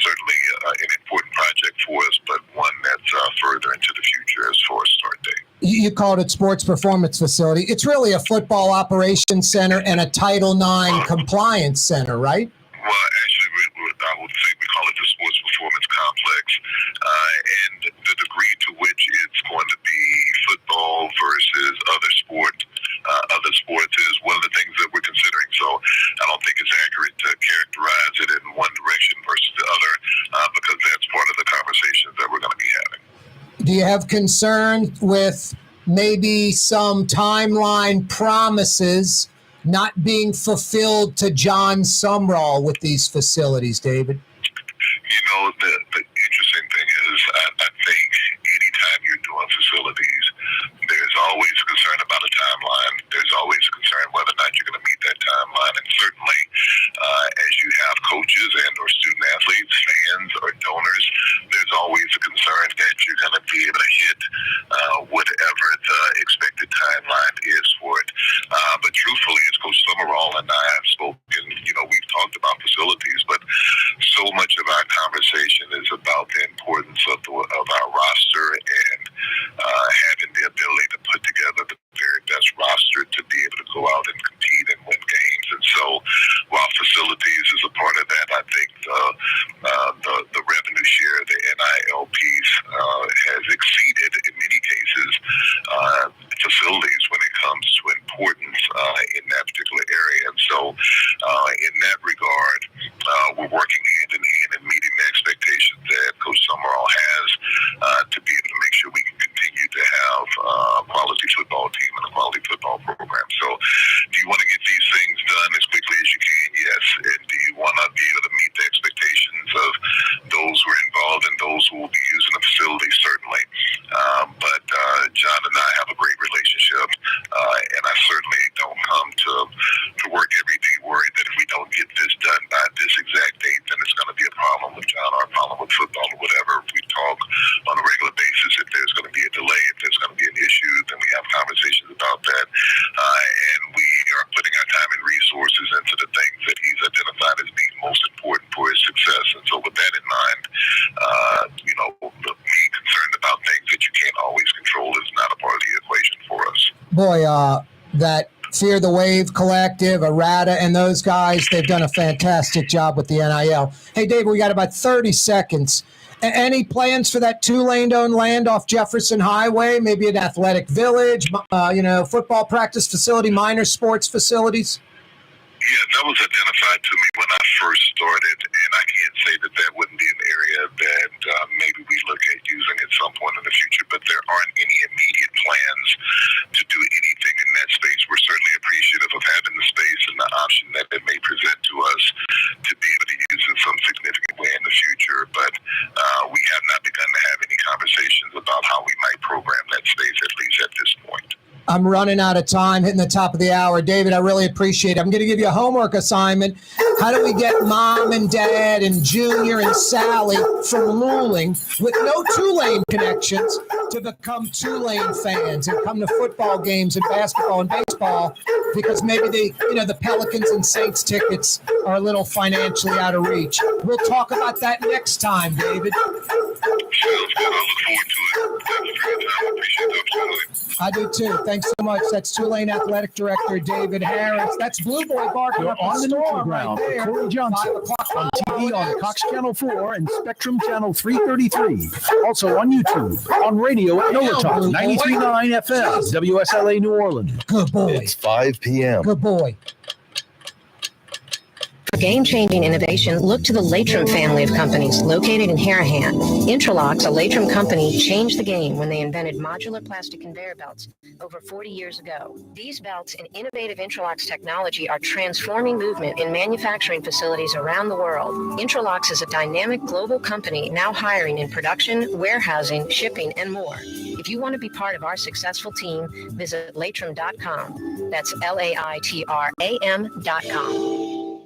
certainly an important project for us, but one that's further into the future as far as start date. You called it Sports Performance Facility. It's really a football operations center and a Title IX compliance center, right? Well, actually, I would say we call it the Sports Performance Complex, and the degree to which it's going to be football versus other sports is one of the things that we're considering. So I don't think it's accurate to characterize it in one direction versus the other, because that's part of the conversations that we're going to be having. Do you have concern with maybe some timeline promises not being fulfilled to John Sumrall with these facilities, David? The interesting thing is, I think anytime you're doing facilities, there's always a concern about a timeline. There's always a concern whether or not you're going to meet that timeline. And certainly, as you have coaches and or student athletes, fans or donors, there's always a concern that you're going to be able to hit whatever the expected timeline is for it. But truthfully, as Coach Sumrall and I have spoken, we've talked about facilities, but so much of our conversation is about the importance of our roster and having the ability to put together the very best roster to be able to go out and compete and win games. And so while facilities is a part of that, I think the revenue share, the NIL piece, has exceeded in many cases facilities when it comes to importance in that particular area. And so in that regard, we're working hand in hand and meeting the expectations that Coach Sumrall has to be able to make sure we can continue to have a quality football team and a quality football program. So do you want to get these things done as quickly as you can? Yes. And do you want to be able to meet the expectations of those who are involved and those who will be using the facility? Certainly. But John and I have a great relationship, and I certainly don't come to work every day worried that if we don't get this done by this exact date, then it's going to be a problem with John or a problem with football or whatever. We talk on a regular basis. If there's going to be a delay, if there's going to be an issue, then we have conversations about that. And we are putting our time and resources into the things that he's identified as being most important for his success. And so with that in mind, being concerned about things that you can't always control is not a part of the equation for us. Boy, that Fear the Wave Collective, Errata, and those guys, they've done a fantastic job with the NIL. Hey, Dave, we got about 30 seconds. Any plans for that Tulane-owned land off Jefferson Highway? Maybe an athletic village, football practice facility, minor sports facilities? Yeah, that was identified to me when I first started, and I can't say that wouldn't be an area that maybe we look at using at some point in the future, but there aren't any immediate plans to do anything in that space. We're certainly appreciative of having the space and the option that it may present to us to be able to use in some significant way in the future, but we have not begun to have any conversations about how we might program that space, at least at this point. I'm running out of time, hitting the top of the hour. David, I really appreciate it. I'm going to give you a homework assignment. How do we get Mom and Dad and Junior and Sally from Luling with no Tulane connections to become Tulane fans and come to football games and basketball and baseball, because maybe the Pelicans and Saints tickets are a little financially out of reach. We'll talk about that next time, David. Sounds good. I look forward to it. Thanks for your time. I appreciate the opportunity. I do too. Thanks so much. That's Tulane Athletic Director David Harris. That's Blue Boy barking up on the storm ground. right there. Corey Johnson on TV on Cox Channel 4 and Spectrum Channel 333. Also on YouTube, on radio at NOLA Talk 93.9 FM, WSLA New Orleans. Good boy. It's 5 p.m. Good boy. For game-changing innovation, look to the Latrim family of companies located in Harahan. Intralocks, a Latrim company, changed the game when they invented modular plastic conveyor belts over 40 years ago. These belts and innovative Intralocks technology are transforming movement in manufacturing facilities around the world. Intralocks is a dynamic global company now hiring in production, warehousing, shipping, and more. If you want to be part of our successful team, visit latrim.com. That's LAITRAM.com.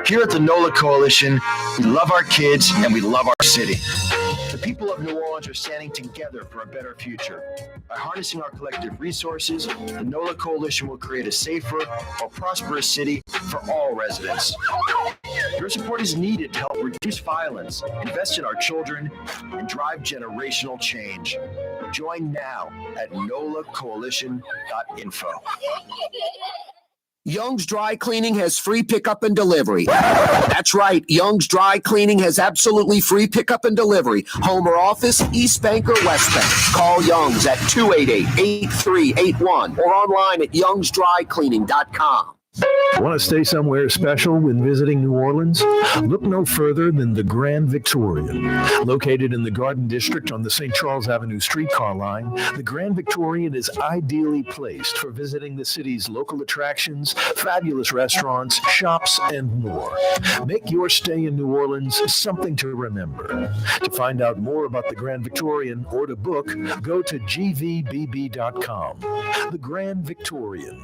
Here at the NOLA Coalition, we love our kids and we love our city. The people of New Orleans are standing together for a better future. By harnessing our collective resources, the NOLA Coalition will create a safer, more prosperous city for all residents. Your support is needed to help reduce violence, invest in our children, and drive generational change. Join now at nolacoalition.info. Young's Dry Cleaning has free pickup and delivery. That's right. Young's Dry Cleaning has absolutely free pickup and delivery. Home or office, East Bank or West Bank. Call Young's at 288-8381 or online at youngsdrycleaning.com. Want to stay somewhere special when visiting New Orleans? Look no further than the Grand Victorian. Located in the Garden District on the St. Charles Avenue streetcar line, the Grand Victorian is ideally placed for visiting the city's local attractions, fabulous restaurants, shops, and more. Make your stay in New Orleans something to remember. To find out more about the Grand Victorian or to book, go to gvbb.com. The Grand Victorian.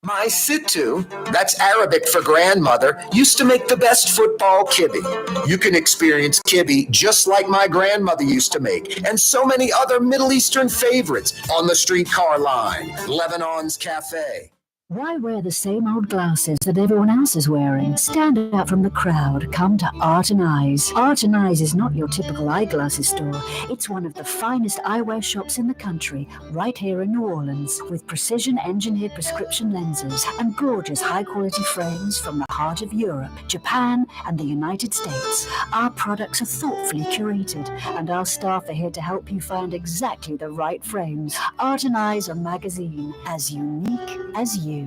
My situ, that's Arabic for grandmother, used to make the best football kibbe. You can experience kibbe just like my grandmother used to make, and so many other Middle Eastern favorites on the streetcar line. Lebanon's Cafe. Why wear the same old glasses that everyone else is wearing? Stand out from the crowd. Come to Art and Eyes. Art and Eyes is not your typical eyeglasses store. It's one of the finest eyewear shops in the country, right here in New Orleans, with precision-engineered prescription lenses and gorgeous high-quality frames from the heart of Europe, Japan, and the United States. Our products are thoughtfully curated, and our staff are here to help you find exactly the right frames. Art and Eyes, a magazine as unique as you.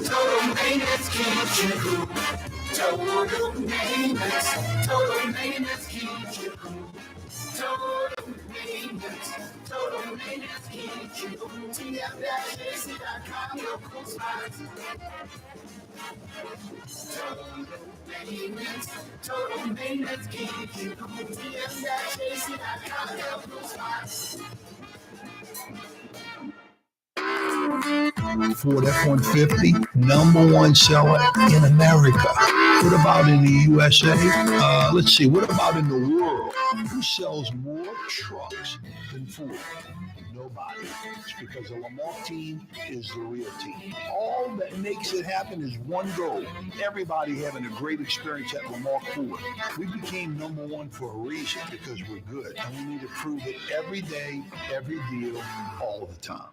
Total maintenance keeps you cool. Total maintenance keeps you cool. Total maintenance keeps you cool. TM-AC.com, your cool spots. Total maintenance keeps you cool. TM-AC.com, your cool spots. Ford F-150, #1 seller in America. What about in the USA? Let's see. What about in the world? Who sells more trucks than Ford? Nobody. It's because the Lamar team is the real team. All that makes it happen is one goal. Everybody having a great experience at Lamar Ford. We became number one for a reason, because we're good. And we need to prove it every day, every deal, all the time.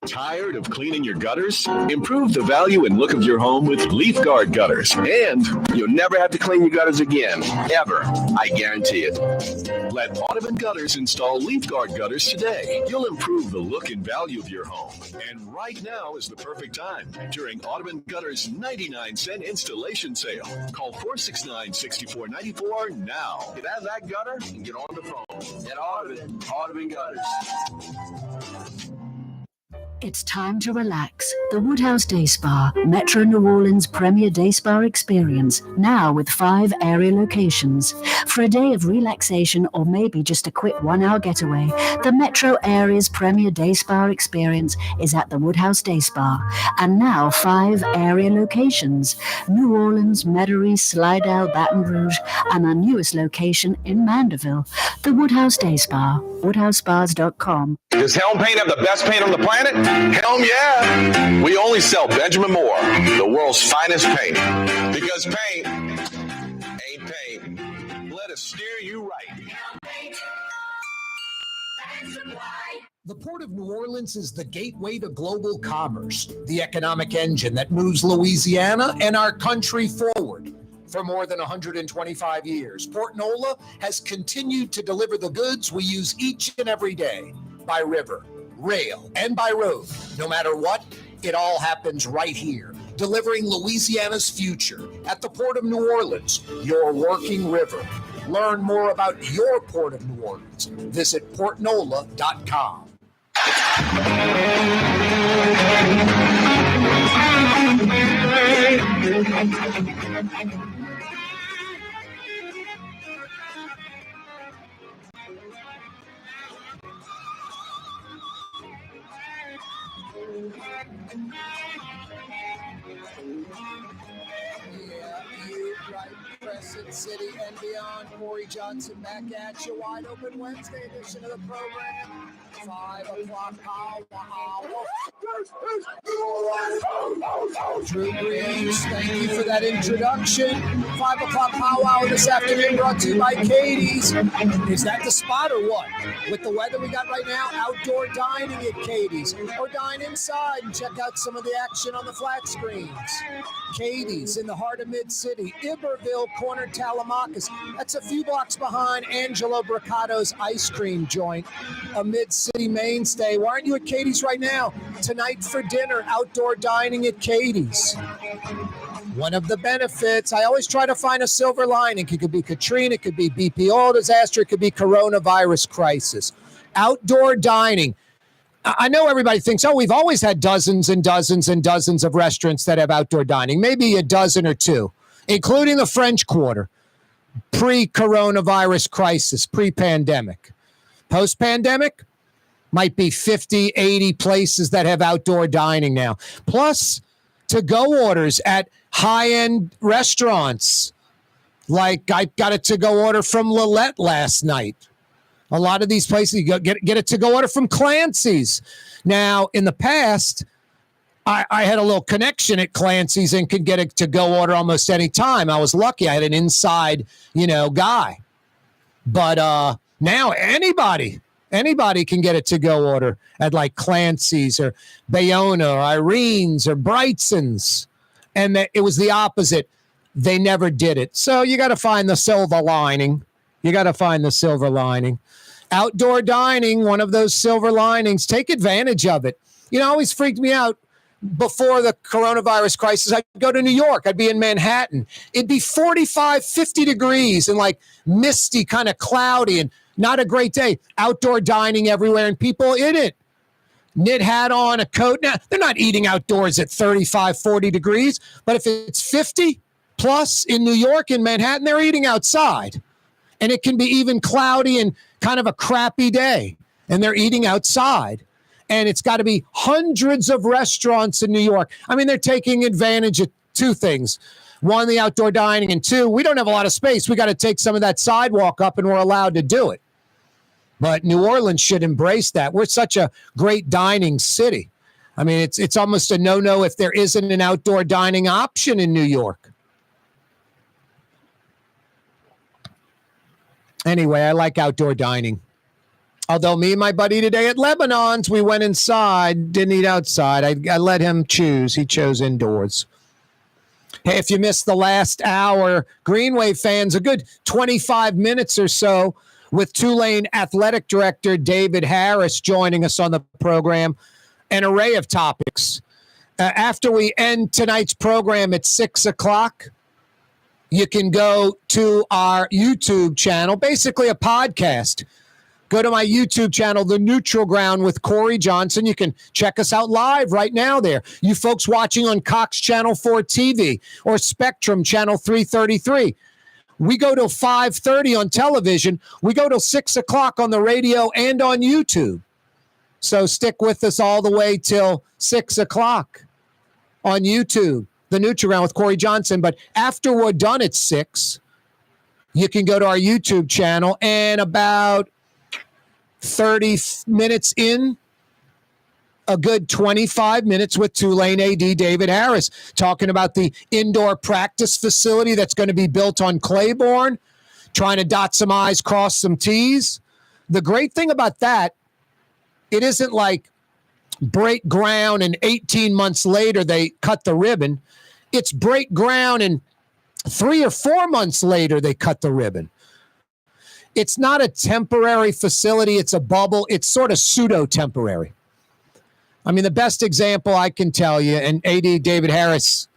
Tired of cleaning your gutters? Improve the value and look of your home with Leaf Guard gutters. And you'll never have to clean your gutters again, ever. I guarantee it. Let Audubon Gutters install Leaf Guard gutters today. You'll improve the look and value of your home. And right now is the perfect time during Audubon Gutters 99-cent installation sale. Call 469-6494 now. Get out of that gutter and get on the phone. At Audubon Gutters. It's time to relax. The Woodhouse Day Spa, Metro New Orleans' premier day spa experience, now with 5 area locations. For a day of relaxation or maybe just a quick 1-hour getaway, the Metro area's premier day spa experience is at the Woodhouse Day Spa. And now 5 area locations: New Orleans, Metairie, Slidell, Baton Rouge, and our newest location in Mandeville. The Woodhouse Day Spa, woodhousespas.com. Does Helm Paint have the best paint on the planet? Helm, yeah. We only sell Benjamin Moore, the world's finest paint. Because paint ain't paint. Let us steer you right. The Port of New Orleans is the gateway to global commerce, the economic engine that moves Louisiana and our country forward. For more than 125 years, Port Nola has continued to deliver the goods we use each and every day, by river, rail, and by road. No matter what, it all happens right here, delivering Louisiana's future at the Port of New Orleans, your working river. Learn more about your Port of New Orleans. Visit portnola.com. Crescent City and beyond. Corey Johnson back at you. Wide open Wednesday edition of the program. 5 o'clock hour. Drew Brees, thank you for that introduction. 5 o'clock power hour this afternoon, brought to you by Katie's. Is that the spot or what? With the weather we got right now, outdoor dining at Katie's. Or dine inside and check out some of the action on the flat screens. Katie's in the heart of Mid-City, Iberville, corner Tallahassee. That's a few blocks behind Angelo Bricato's ice cream joint, a Mid-City mainstay. Why aren't you at Katie's right now? Tonight for dinner, outdoor dining at Katie's. One of the benefits, I always try to find a silver lining. It could be Katrina, it could be BP oil disaster, it could be coronavirus crisis. Outdoor dining. I know everybody thinks, we've always had dozens and dozens and dozens of restaurants that have outdoor dining, maybe a dozen or two, including the French Quarter, pre-coronavirus crisis, pre-pandemic. Post-pandemic, might be 50, 80 places that have outdoor dining now. Plus, to-go orders at high-end restaurants. Like I got a to-go order from Lillette last night. A lot of these places, you get a to-go order from Clancy's. Now, in the past, I had a little connection at Clancy's and could get a to-go order almost any time. I was lucky. I had an inside, guy. But now anybody can get a to-go order at like Clancy's or Bayona or Irene's or Brightson's. And it was the opposite. They never did it. So you got to find the silver lining. Outdoor dining, one of those silver linings. Take advantage of it. Always freaked me out before the coronavirus crisis. I'd go to New York. I'd be in Manhattan. It'd be 45, 50 degrees and like misty, kind of cloudy and not a great day. Outdoor dining everywhere and people in it. Knit hat on, a coat. Now, they're not eating outdoors at 35, 40 degrees, but if it's 50 plus in New York and Manhattan, they're eating outside. And it can be even cloudy and kind of a crappy day, and they're eating outside. And it's got to be hundreds of restaurants in New York. I mean, they're taking advantage of two things. One, the outdoor dining, and two, we don't have a lot of space. We got to take some of that sidewalk up, and we're allowed to do it. But New Orleans should embrace that. We're such a great dining city. I mean, it's almost a no-no if there isn't an outdoor dining option in New York. Anyway, I like outdoor dining. Although me and my buddy today at Lebanon's, we went inside, didn't eat outside. I let him choose. He chose indoors. Hey, if you missed the last hour, Green Wave fans, a good 25 minutes or so with Tulane Athletic Director David Harris joining us on the program. An array of topics. After we end tonight's program at 6 o'clock, you can go to our YouTube channel, basically a podcast. Go to my YouTube channel, The Neutral Ground with Corey Johnson. You can check us out live right now there. You folks watching on Cox Channel 4 TV or Spectrum Channel 333. We go till 5:30 on television. We go till 6 o'clock on the radio and on YouTube. So stick with us all the way till 6 o'clock on YouTube, The Neutral Ground with Corey Johnson. But after we're done at 6, you can go to our YouTube channel, and about 30 minutes in, a good 25 minutes with Tulane AD David Harris, talking about the indoor practice facility that's going to be built on Claiborne, trying to dot some I's, cross some T's. The great thing about that, it isn't like break ground and 18 months later they cut the ribbon. It's break ground and 3 or 4 months later they cut the ribbon. It's not a temporary facility. It's a bubble. It's sort of pseudo-temporary. I mean, the best example I can tell you, and AD David Harris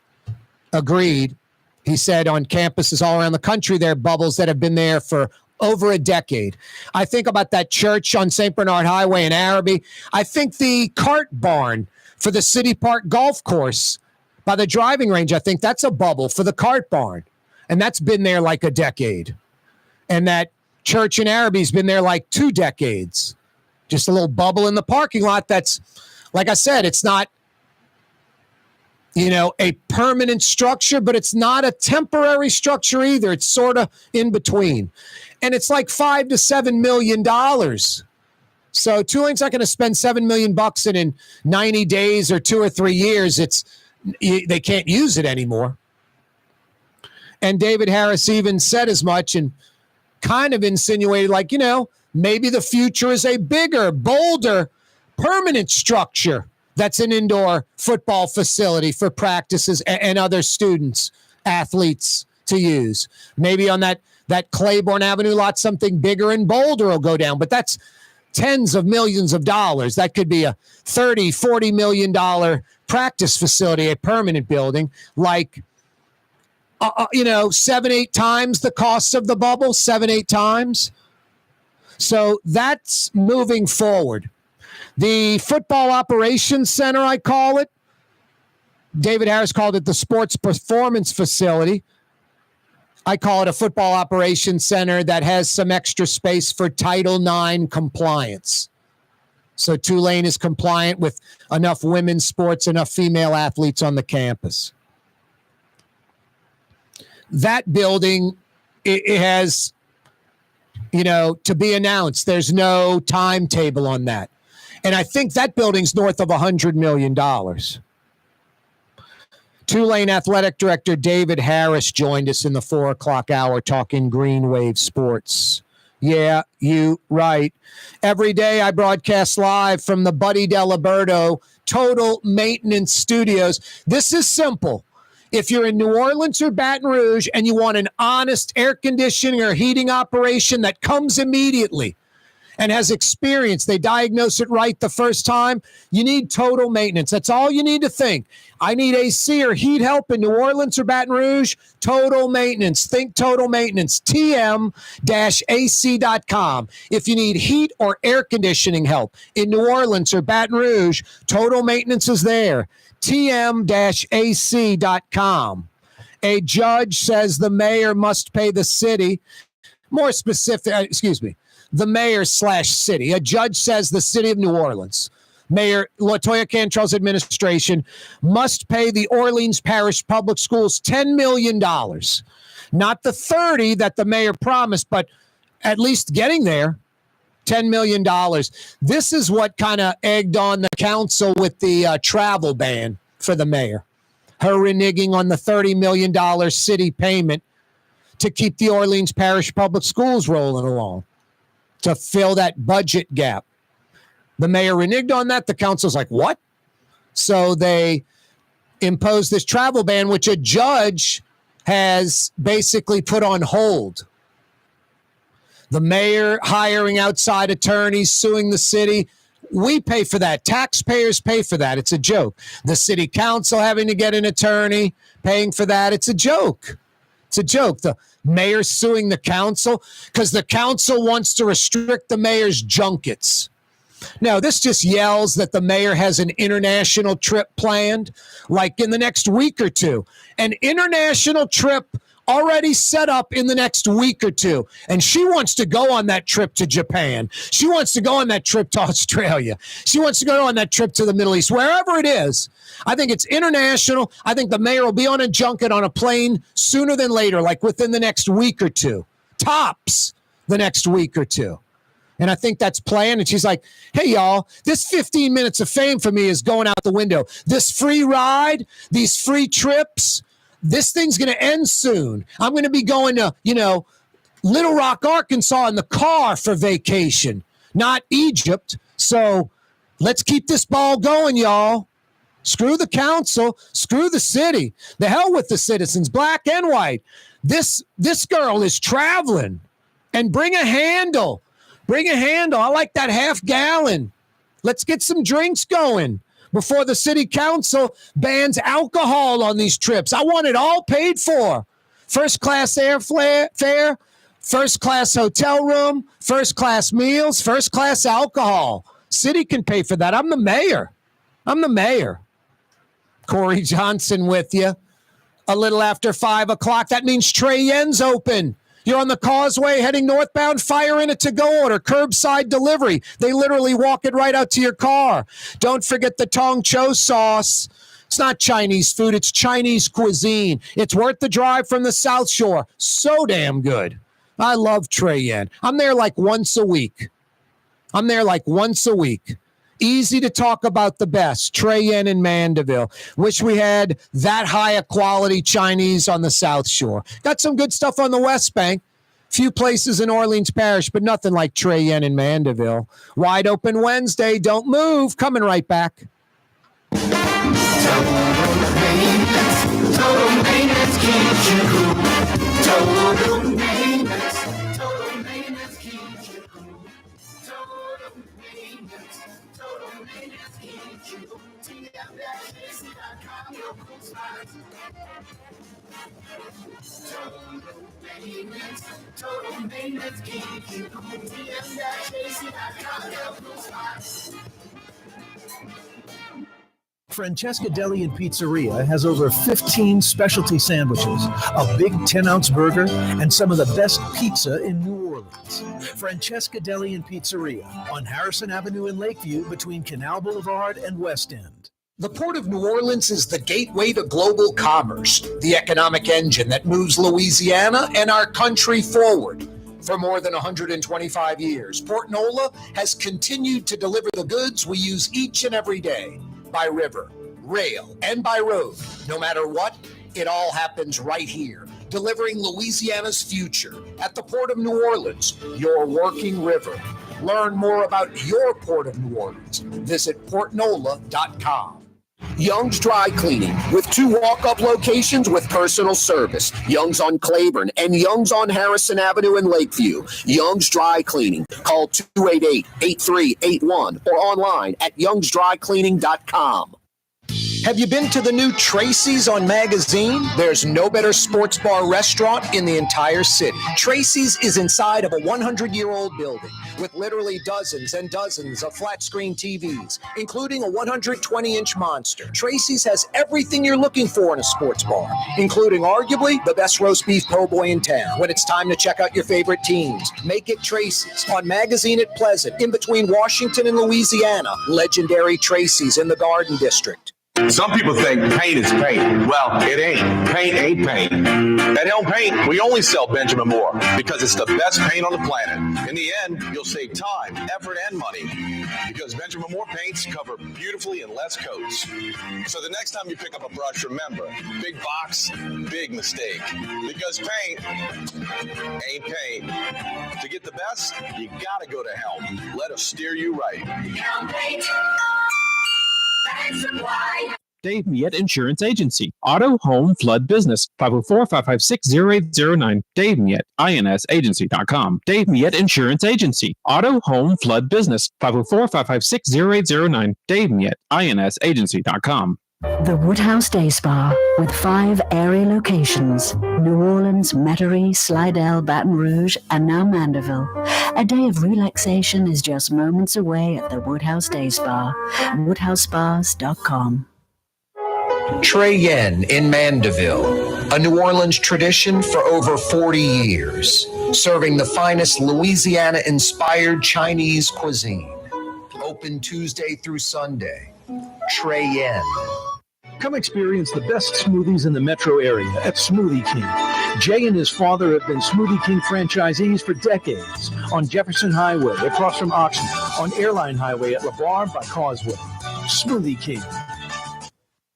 agreed, he said on campuses all around the country, there are bubbles that have been there for over a decade. I think about that church on St. Bernard Highway in Araby. I think the cart barn for the City Park Golf Course by the driving range, I think that's a bubble for the cart barn. And that's been there like a decade. And that church in Araby's been there like 2 decades. Just a little bubble in the parking lot that's, like I said, it's not, a permanent structure, but it's not a temporary structure either. It's sort of in between. And it's like $5 to $7 million. So Tulane's not going to spend $7 million and in 90 days or 2 or 3 years, they can't use it anymore. And David Harris even said as much and kind of insinuated like, maybe the future is a bigger, bolder, permanent structure that's an indoor football facility for practices and other students, athletes to use. Maybe on that Claiborne Avenue lot, something bigger and bolder will go down, but that's tens of millions of dollars. That could be a $30, $40 million practice facility, a permanent building, like, 7, 8 times the cost of the bubble, 7, 8 times. So that's moving forward. The Football Operations Center, I call it. David Harris called it the Sports Performance Facility. I call it a Football Operations Center that has some extra space for Title IX compliance. So Tulane is compliant with enough women's sports, enough female athletes on the campus. That building, it has, to be announced. There's no timetable on that. And I think that building's north of $100 million. Tulane Athletic Director David Harris joined us in the 4 o'clock hour talking Green Wave Sports. Yeah, you right. Every day I broadcast live from the Buddy Diliberto Total Maintenance Studios. This is simple. If you're in New Orleans or Baton Rouge and you want an honest air conditioning or heating operation that comes immediately and has experience, they diagnose it right the first time, you need Total Maintenance. That's all you need to think. I need AC or heat help in New Orleans or Baton Rouge, Total Maintenance. Think Total Maintenance, tm-ac.com. If you need heat or air conditioning help in New Orleans or Baton Rouge, Total Maintenance is there, tm-ac.com. A judge says the mayor must pay the city, more specific, the mayor/city. A judge says the city of New Orleans Mayor LaToya Cantrell's administration must pay the Orleans Parish Public Schools $10 million. Not the 30 that the mayor promised, but at least getting there, $10 million. This is what kind of egged on the council with the travel ban for the mayor. Her reneging on the $30 million city payment to keep the Orleans Parish Public Schools rolling along, to fill that budget gap. The mayor reneged on that. The council's like, what? So they imposed this travel ban, which a judge has basically put on hold. The mayor hiring outside attorneys, suing the city. We pay for that. Taxpayers pay for that. It's a joke. The city council having to get an attorney, paying for that. It's a joke. It's a joke. The mayor suing the council because the council wants to restrict the mayor's junkets. Now, this just yells that the mayor has an international trip planned, like in the next week or two. An international trip already set up in the next week or two. And she wants to go on that trip to Japan. She wants to go on that trip to Australia. She wants to go on that trip to the Middle East, wherever it is. I think it's international. I think the mayor will be on a junket on a plane sooner than later, like within the next week or two. Tops the next week or two. And I think that's planned. And she's like, hey, y'all, this 15 minutes of fame for me is going out the window. This free ride, these free trips, this thing's going to end soon. I'm going to be going to, Little Rock, Arkansas in the car for vacation, not Egypt. So let's keep this ball going, y'all. Screw the council. Screw the city. The hell with the citizens, black and white. This girl is traveling. And bring a handle. Bring a handle. I like that half gallon. Let's get some drinks going before the city council bans alcohol on these trips. I want it all paid for. First class airfare, first class hotel room, first class meals, first class alcohol. City can pay for that. I'm the mayor. Corey Johnson with you. A little after 5 o'clock. That means Trey Yen's open. You're on the causeway heading northbound, fire in a to-go order, curbside delivery. They literally walk it right out to your car. Don't forget the Tong Cho sauce. It's not Chinese food. It's Chinese cuisine. It's worth the drive from the South Shore. So damn good. I love Trey Yen. I'm there like once a week. Easy to talk about the best. Trey Yen in Mandeville. Wish we had that high a quality Chinese on the South Shore. Got some good stuff on the West Bank. Few places in Orleans Parish, but nothing like Trey Yen in Mandeville. Wide open Wednesday. Don't move. Coming right back. Total maintenance keeps you cool. Total maintenance keeps you cool. Total maintenance keeps you cool. TM-AC.com, your cool spots. Total maintenance keeps you cool. TM-AC.com, your cool spots. Francesca Deli and Pizzeria has over 15 specialty sandwiches, a big 10-ounce burger, and some of the best pizza in New Orleans. Francesca Deli and Pizzeria on Harrison Avenue in Lakeview between Canal Boulevard and West End. The Port of New Orleans is the gateway to global commerce, the economic engine that moves Louisiana and our country forward. For more than 125 years, Port Nola has continued to deliver the goods we use each and every day. By river, rail, and by road. No matter what, it all happens right here, delivering Louisiana's future at the Port of New Orleans, your working river. Learn more about your Port of New Orleans. Visit portnola.com. Young's Dry Cleaning, with 2 walk-up locations with personal service. Young's on Claiborne and Young's on Harrison Avenue in Lakeview. Young's Dry Cleaning. Call 288-8381 or online at youngsdrycleaning.com. Have you been to the new Tracy's on Magazine? There's no better sports bar restaurant in the entire city. Tracy's is inside of a 100-year-old building with literally dozens and dozens of flat-screen TVs, including a 120-inch monster. Tracy's has everything you're looking for in a sports bar, including arguably the best roast beef po' boy in town. When it's time to check out your favorite teams, make it Tracy's on Magazine at Pleasant, in between Washington and Louisiana. Legendary Tracy's in the Garden District. Some people think paint is paint. Well, it ain't. Paint ain't paint. At Helm Paint, we only sell Benjamin Moore because it's the best paint on the planet. In the end, you'll save time, effort, and money because Benjamin Moore paints cover beautifully in less coats. So the next time you pick up a brush, remember, big box, big mistake. Because paint ain't paint. To get the best, you gotta go to Helm. Let us steer you right. Helm Paint. Dave Miette Insurance Agency. Auto, home, flood, business. 504-556-0809. Dave Miette, INSagency.com. Dave Miette Insurance Agency. Auto, home, flood, business. 504-556-0809. Dave Miette, INSagency.com. The Woodhouse Day Spa, with 5 airy locations: New Orleans, Metairie, Slidell, Baton Rouge, and now Mandeville. A day of relaxation is just moments away at the Woodhouse Day Spa. WoodhouseSpas.com. Trey Yen in Mandeville, a New Orleans tradition for over 40 years, serving the finest Louisiana-inspired Chinese cuisine. Open Tuesday through Sunday. Trey Yen. Come experience the best smoothies in the metro area at Smoothie King. Jay and his father have been Smoothie King franchisees for decades on Jefferson Highway across from Oxnard, on Airline Highway at LeBar by Causeway. Smoothie King.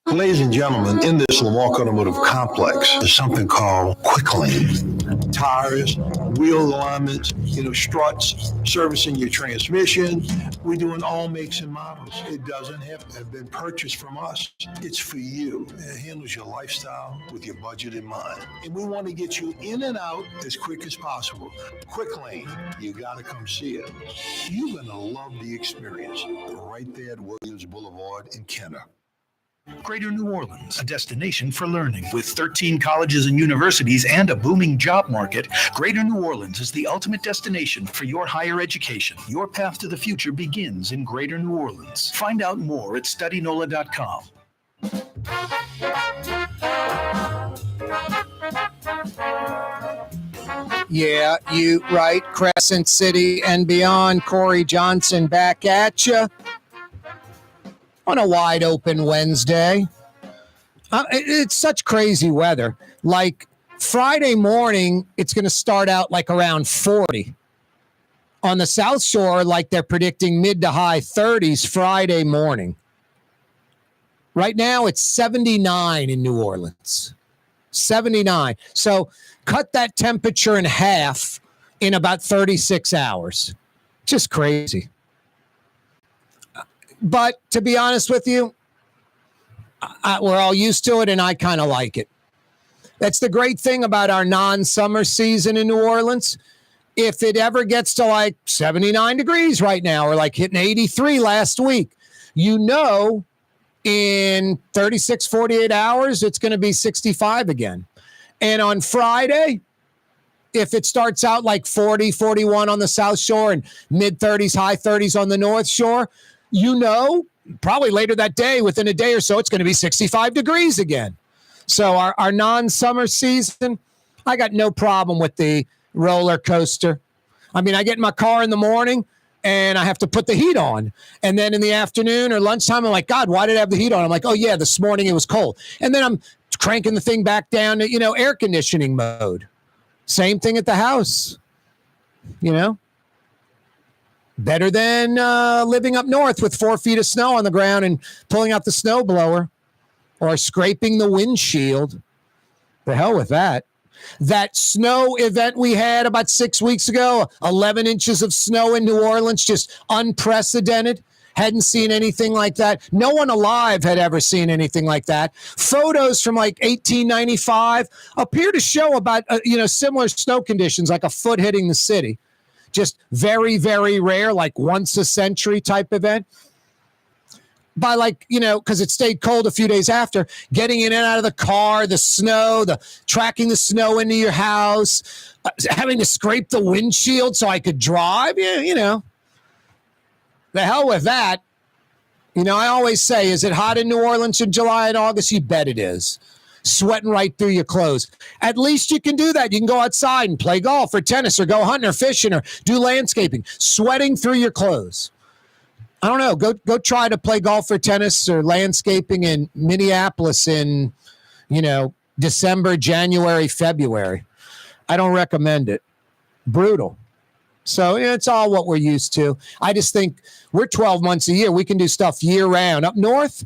Ladies and gentlemen, in this Lamar Automotive Complex, there's something called Quick Lane. Tires, wheel alignments, struts, servicing your transmission. We're doing all makes and models. It doesn't have to have been purchased from us. It's for you. It handles your lifestyle with your budget in mind. And we want to get you in and out as quick as possible. Quick Lane, you got to come see it. You're going to love the experience right there at Williams Boulevard in Kenner. Greater New Orleans, a destination for learning. With 13 colleges and universities and a booming job market, Greater New Orleans is the ultimate destination for your higher education. Your path to the future begins in Greater New Orleans. Find out more at studynola.com. Yeah, you right. Crescent City and beyond. Corey Johnson back at you on a wide open Wednesday. It's such crazy weather. Like Friday morning, it's going to start out like around 40. On the South Shore, like they're predicting mid to high 30s Friday morning. Right now, it's 79 in New Orleans. 79. So cut that temperature in half in about 36 hours. Just crazy. But to be honest with you, we're all used to it, and I kind of like it. That's the great thing about our non-summer season in New Orleans. If it ever gets to like 79 degrees right now, or like hitting 83 last week, in 36, 48 hours, it's going to be 65 again. And on Friday, if it starts out like 40, 41 on the South Shore and mid-30s, high 30s on the North Shore, probably later that day, within a day or so, it's going to be 65 degrees again. So our non-summer season, I got no problem with the roller coaster. I mean, I get in my car in the morning and I have to put the heat on. And then in the afternoon or lunchtime, I'm like, God, why did I have the heat on? I'm like, oh, yeah, this morning it was cold. And then I'm cranking the thing back down to, air conditioning mode. Same thing at the house, Better than living up north with 4 feet of snow on the ground and pulling out the snow blower or scraping the windshield. The hell with that. That snow event we had about 6 weeks ago, 11 inches of snow in New Orleans, just unprecedented. Hadn't seen anything like that. No one alive had ever seen anything like that. Photos from like 1895 appear to show about, similar snow conditions, like a foot hitting the city. Just very, very rare, like once a century type event. by because it stayed cold a few days after, getting in and out of the car, the snow, tracking the snow into your house, having to scrape the windshield so I could drive. Yeah, the hell with that. I always say, is it hot in New Orleans in July and August? You bet it is. Sweating right through your clothes. At least you can do that. You can go outside and play golf or tennis or go hunting or fishing or do landscaping, sweating through your clothes. I don't know. Go try to play golf or tennis or landscaping in Minneapolis in, December, January, February. I don't recommend it. Brutal. So it's all what we're used to. I just think we're 12 months a year. We can do stuff year round. Up north,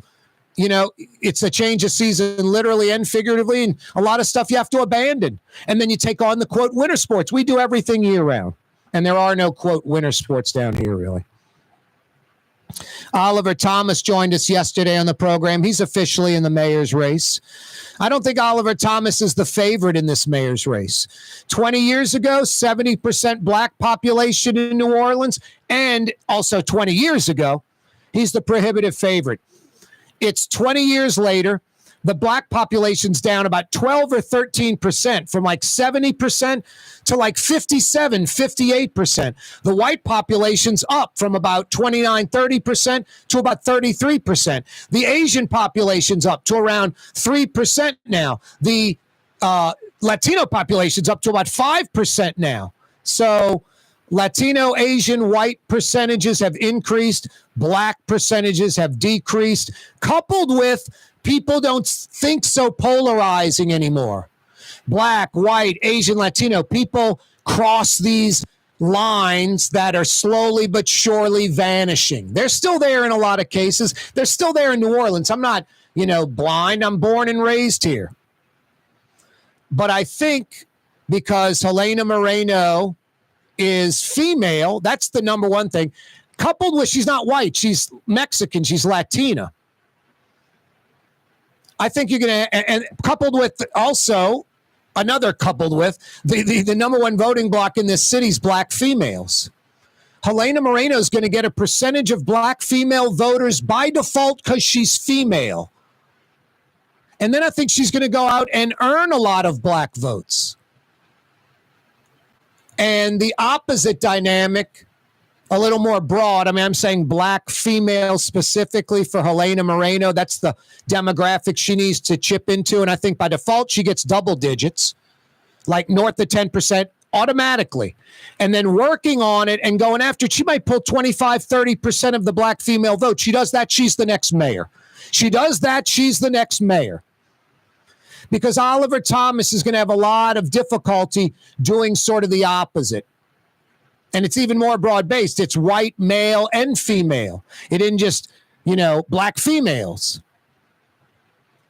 it's a change of season, literally and figuratively, and a lot of stuff you have to abandon. And then you take on the, quote, winter sports. We do everything year round. And there are no, quote, winter sports down here, really. Oliver Thomas joined us yesterday on the program. He's officially in the mayor's race. I don't think Oliver Thomas is the favorite in this mayor's race. 20 years ago, 70% black population in New Orleans, and also 20 years ago, he's the prohibitive favorite. It's 20 years later. The black population's down about 12 or 13%, from 70% to 57, 58%. The white population's up from about 29, 30% to about 33%. The Asian population's up to around 3% now. The Latino population's up to about 5% now. So Latino, Asian, white percentages have increased. Black percentages have decreased, coupled with people don't think so polarizing anymore. Black, white, Asian, Latino, people cross these lines that are slowly but surely vanishing. They're still there in a lot of cases. They're still there in New Orleans. I'm not, blind. I'm born and raised here. But I think because Helena Moreno is female, that's the number one thing. Coupled with she's not white, she's Mexican, she's Latina. I think you're going to, and coupled with also, the number one voting block in this city is black females. Helena Moreno is going to get a percentage of black female voters by default because she's female. And then I think she's going to go out and earn a lot of black votes. And the opposite dynamic, a little more broad. I'm saying black female specifically for Helena Moreno. That's the demographic she needs to chip into. And I think by default, she gets double digits, north of 10% automatically. And then working on it and going after it, she might pull 25, 30% of the black female vote. She does that, she's the next mayor. She does that, she's the next mayor. Because Oliver Thomas is going to have a lot of difficulty doing sort of the opposite. And it's even more broad-based. It's white, male, and female. It isn't just, black females.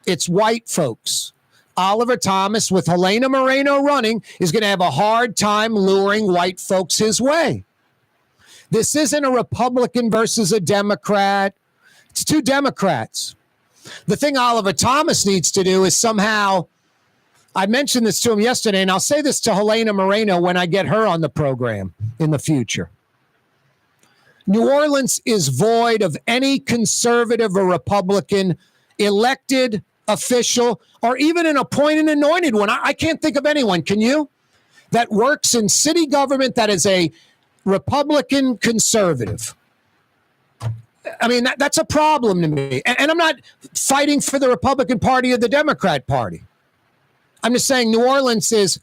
It's white folks. Oliver Thomas, with Helena Moreno running, is going to have a hard time luring white folks his way. This isn't a Republican versus a Democrat. It's two Democrats. The thing Oliver Thomas needs to do is somehow, I mentioned this to him yesterday, and I'll say this to Helena Moreno when I get her on the program in the future. New Orleans is void of any conservative or Republican elected official or even an appointed anointed one. I can't think of anyone, can you? That works in city government that is a Republican conservative. That's a problem to me. And I'm not fighting for the Republican Party or the Democrat Party. I'm just saying New Orleans is,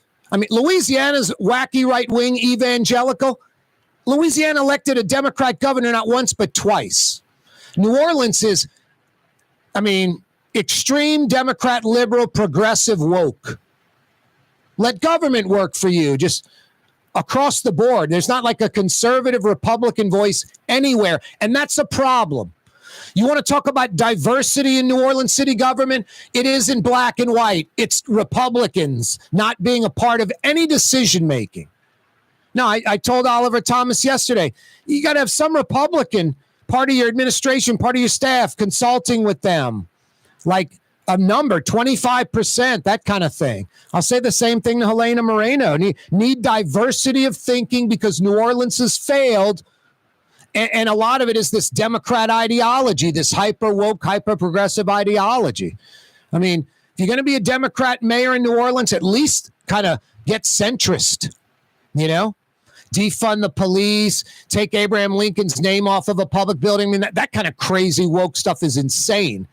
Louisiana's wacky right-wing evangelical. Louisiana elected a Democrat governor not once but twice. New Orleans is, extreme Democrat, liberal, progressive, woke. Let government work for you, just across the board. There's not a conservative Republican voice anywhere, and that's a problem. You want to talk about diversity in New Orleans city government? It is in black and white. It's Republicans not being a part of any decision making. No, I told Oliver Thomas yesterday, you got to have some Republican part of your administration, part of your staff consulting with them, a number, 25%, that kind of thing. I'll say the same thing to Helena Moreno. Need diversity of thinking because New Orleans has failed And a lot of it is this Democrat ideology, this hyper woke, hyper progressive ideology. I mean, if you're going to be a Democrat mayor in New Orleans, at least kind of get centrist, you know? Defund the police, take Abraham Lincoln's name off of a public building. I mean, that kind of crazy woke stuff is insane.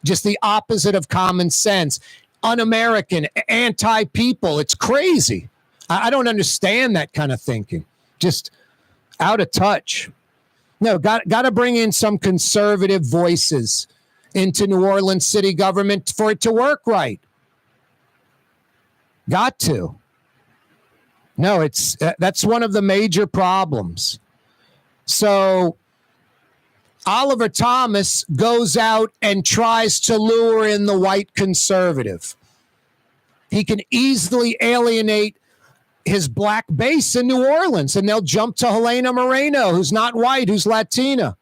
Just the opposite of common sense. Un-American, anti-people. It's crazy. I don't understand that kind of thinking. Just out of touch. No, got to bring in some conservative voices into New Orleans city government for it to work right. Got to. No, that's one of the major problems. So Oliver Thomas goes out and tries to lure in the white conservative. He can easily alienate his black base in New Orleans, and they'll jump to Helena Moreno, who's not white, who's Latina.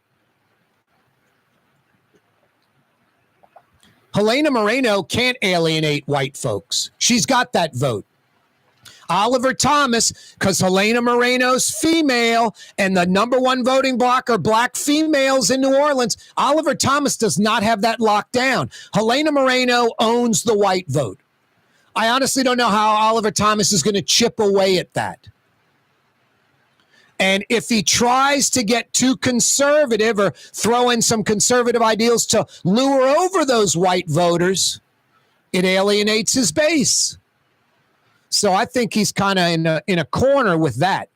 Helena Moreno can't alienate white folks. She's got that vote. Oliver Thomas, because Helena Moreno's female and the number one voting bloc are black females in New Orleans, Oliver Thomas does not have that locked down. Helena Moreno owns the white vote. I honestly don't know how Oliver Thomas is going to chip away at that. And if he tries to get too conservative or throw in some conservative ideals to lure over those white voters, it alienates his base. So I think he's kind of in a corner with that.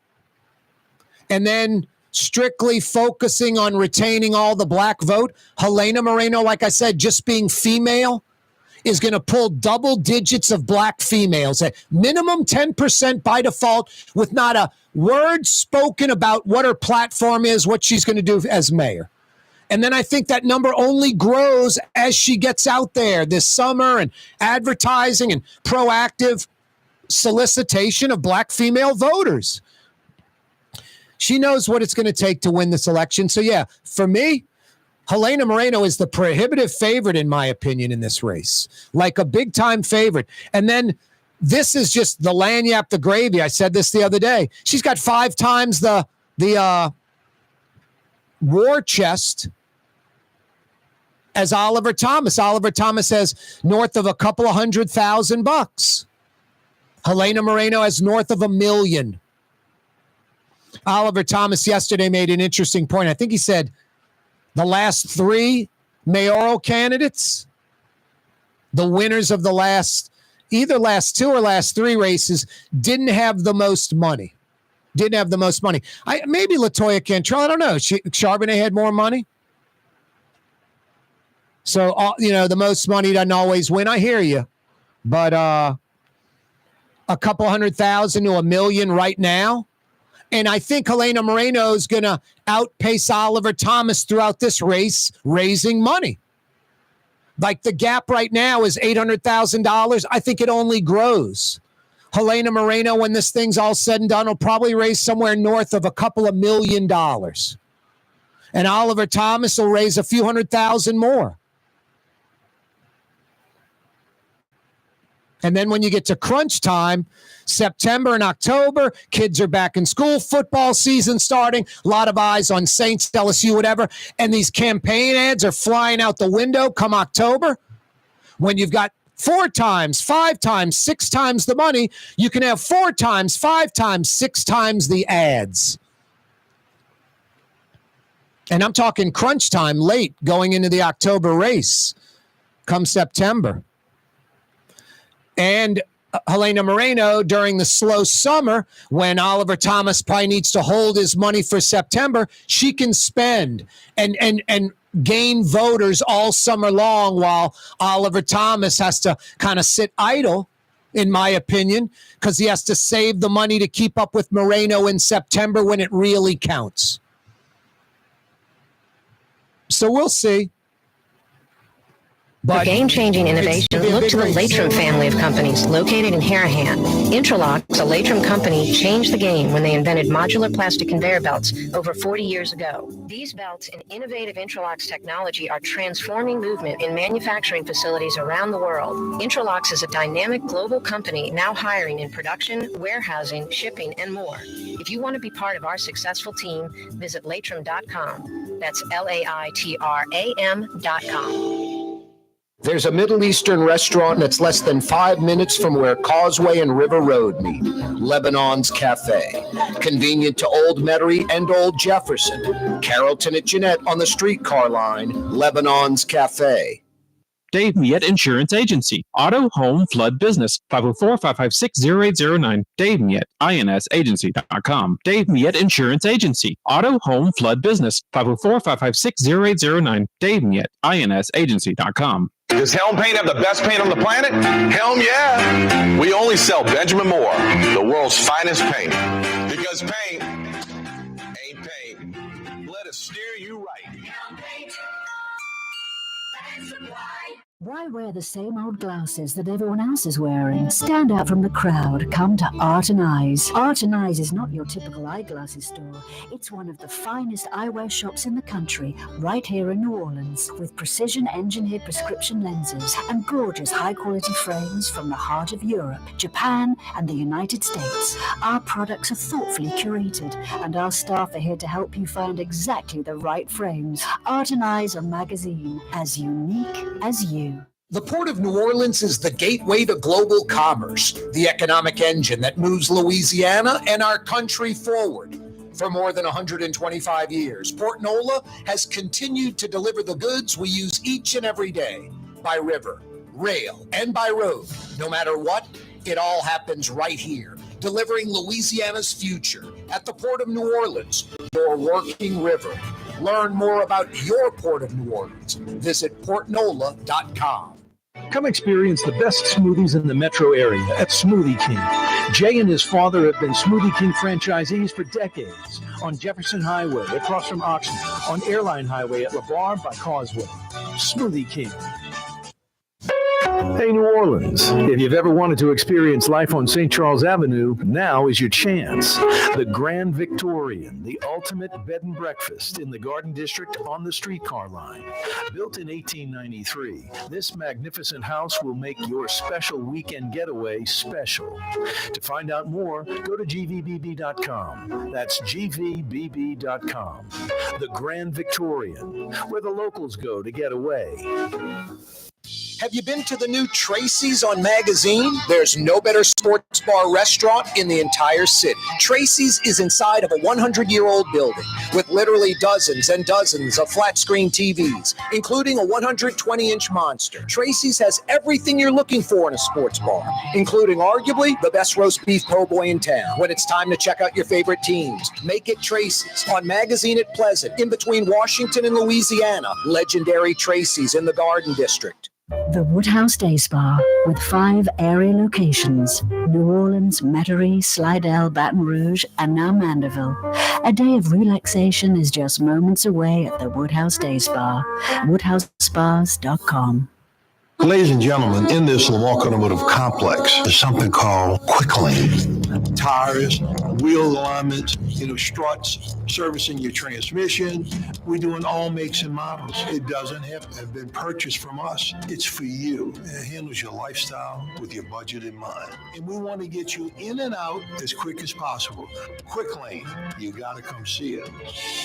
And then strictly focusing on retaining all the black vote. Helena Moreno, like I said, just being female, is going to pull double digits of black females, at minimum 10% by default, with not a word spoken about what her platform is, what she's going to do as mayor. And then I think that number only grows as she gets out there this summer and advertising and proactive solicitation of black female voters. She knows what it's going to take to win this election. So yeah, for me, Helena Moreno is the prohibitive favorite, in my opinion, in this race, like a big time favorite. And then this is just the lagniappe, the gravy. I said this the other day. She's got 5 times the war chest as Oliver Thomas. Oliver Thomas has north of a couple of $100,000. Helena Moreno has north of $1 million. Oliver Thomas yesterday made an interesting point. I think he said the last 3 mayoral candidates, the winners of the either last 2 or last 3 races, didn't have the most money. Maybe LaToya Cantrell, I don't know. Charbonnet had more money. So, the most money doesn't always win. I hear you. But a couple $100,000 to $1 million right now. And I think Helena Moreno is going to outpace Oliver Thomas throughout this race, raising money. Like the gap right now is $800,000. I think it only grows. Helena Moreno, when this thing's all said and done, will probably raise somewhere north of a couple of $1 million. And Oliver Thomas will raise a few $100,000 more. And then when you get to crunch time, September and October, kids are back in school, football season starting, a lot of eyes on Saints, LSU, whatever. And these campaign ads are flying out the window come October. When you've got 4 times, 5 times, 6 times the money, you can have 4 times, 5 times, 6 times the ads. And I'm talking crunch time late going into the October race come September. And Helena Moreno during the slow summer, when Oliver Thomas probably needs to hold his money for September, she can spend and gain voters all summer long while Oliver Thomas has to kind of sit idle, in my opinion, because he has to save the money to keep up with Moreno in September when it really counts. So we'll see. For game-changing innovation, look to the Latrim family of companies located in Harahan. Interlocks, a Latrim company, changed the game when they invented modular plastic conveyor belts over 40 years ago. These belts and innovative Interlocks technology are transforming movement in manufacturing facilities around the world. Interlocks is a dynamic global company now hiring in production, warehousing, shipping, and more. If If you want to be part of our successful team, visit Latram.com. That's LAITRAM.com. There's a Middle Eastern restaurant that's less than 5 minutes from where Causeway and River Road meet, Lebanon's Cafe. Convenient to Old Metairie and Old Jefferson. Carrollton at Jeanette on the streetcar line, Lebanon's Cafe. Dave Miette Insurance Agency. Auto, home, flood, business. 504-556-0809. Dave Miette, INSagency.com. Dave Miette Insurance Agency. Auto, home, flood, business. 504-556-0809. Dave Miette, INSagency.com. Does Helm Paint have the best paint on the planet? Helm, yeah. We only sell Benjamin Moore, the world's finest paint. Because paint ain't paint. Let us steer you right. Helm Paint. Why wear the same old glasses that everyone else is wearing? Stand out from the crowd. Come to Art and Eyes. Art and Eyes is not your typical eyeglasses store. It's one of the finest eyewear shops in the country, right here in New Orleans, with precision-engineered prescription lenses and gorgeous high-quality frames from the heart of Europe, Japan, and the United States. Our products are thoughtfully curated, and our staff are here to help you find exactly the right frames. Art and Eyes, a magazine as unique as you. The Port of New Orleans is the gateway to global commerce, the economic engine that moves Louisiana and our country forward. For more than 125 years, Port Nola has continued to deliver the goods we use each and every day, by river, rail, and by road. No matter what, it all happens right here, delivering Louisiana's future at the Port of New Orleans, your working river. Learn more about your Port of New Orleans. Visit portnola.com. Come experience the best smoothies in the metro area at Smoothie King. Jay and his father have been Smoothie King franchisees for decades. On Jefferson Highway, across from Oxnard, on Airline Highway at LeBar by Causeway. Smoothie King. Hey, New Orleans, if you've ever wanted to experience life on St. Charles Avenue, now is your chance. The Grand Victorian, the ultimate bed and breakfast in the Garden District on the streetcar line. Built in 1893, this magnificent house will make your special weekend getaway special. To find out more, go to gvbb.com. That's gvbb.com. The Grand Victorian, where the locals go to get away. Have you been to the new Tracy's on Magazine? There's no better sports bar restaurant in the entire city. Tracy's is inside of a 100-year-old building with literally dozens and dozens of flat-screen TVs, including a 120-inch monster. Tracy's has everything you're looking for in a sports bar, including arguably the best roast beef po' boy in town. When it's time to check out your favorite teams, make it Tracy's on Magazine at Pleasant, in between Washington and Louisiana. Legendary Tracy's in the Garden District. The Woodhouse Day Spa, with 5 area locations: New Orleans, Metairie, Slidell, Baton Rouge, and now Mandeville. A day of relaxation is just moments away at the Woodhouse Day Spa. WoodhouseSpas.com. Ladies and gentlemen, in this Lamar Automotive complex, there's something called Quick Lane. Tires, wheel alignments, struts, servicing your transmission. We're doing all makes and models. It doesn't have to have been purchased from us. It's for you. It handles your lifestyle with your budget in mind. And we want to get you in and out as quick as possible. Quick Lane, you got to come see it.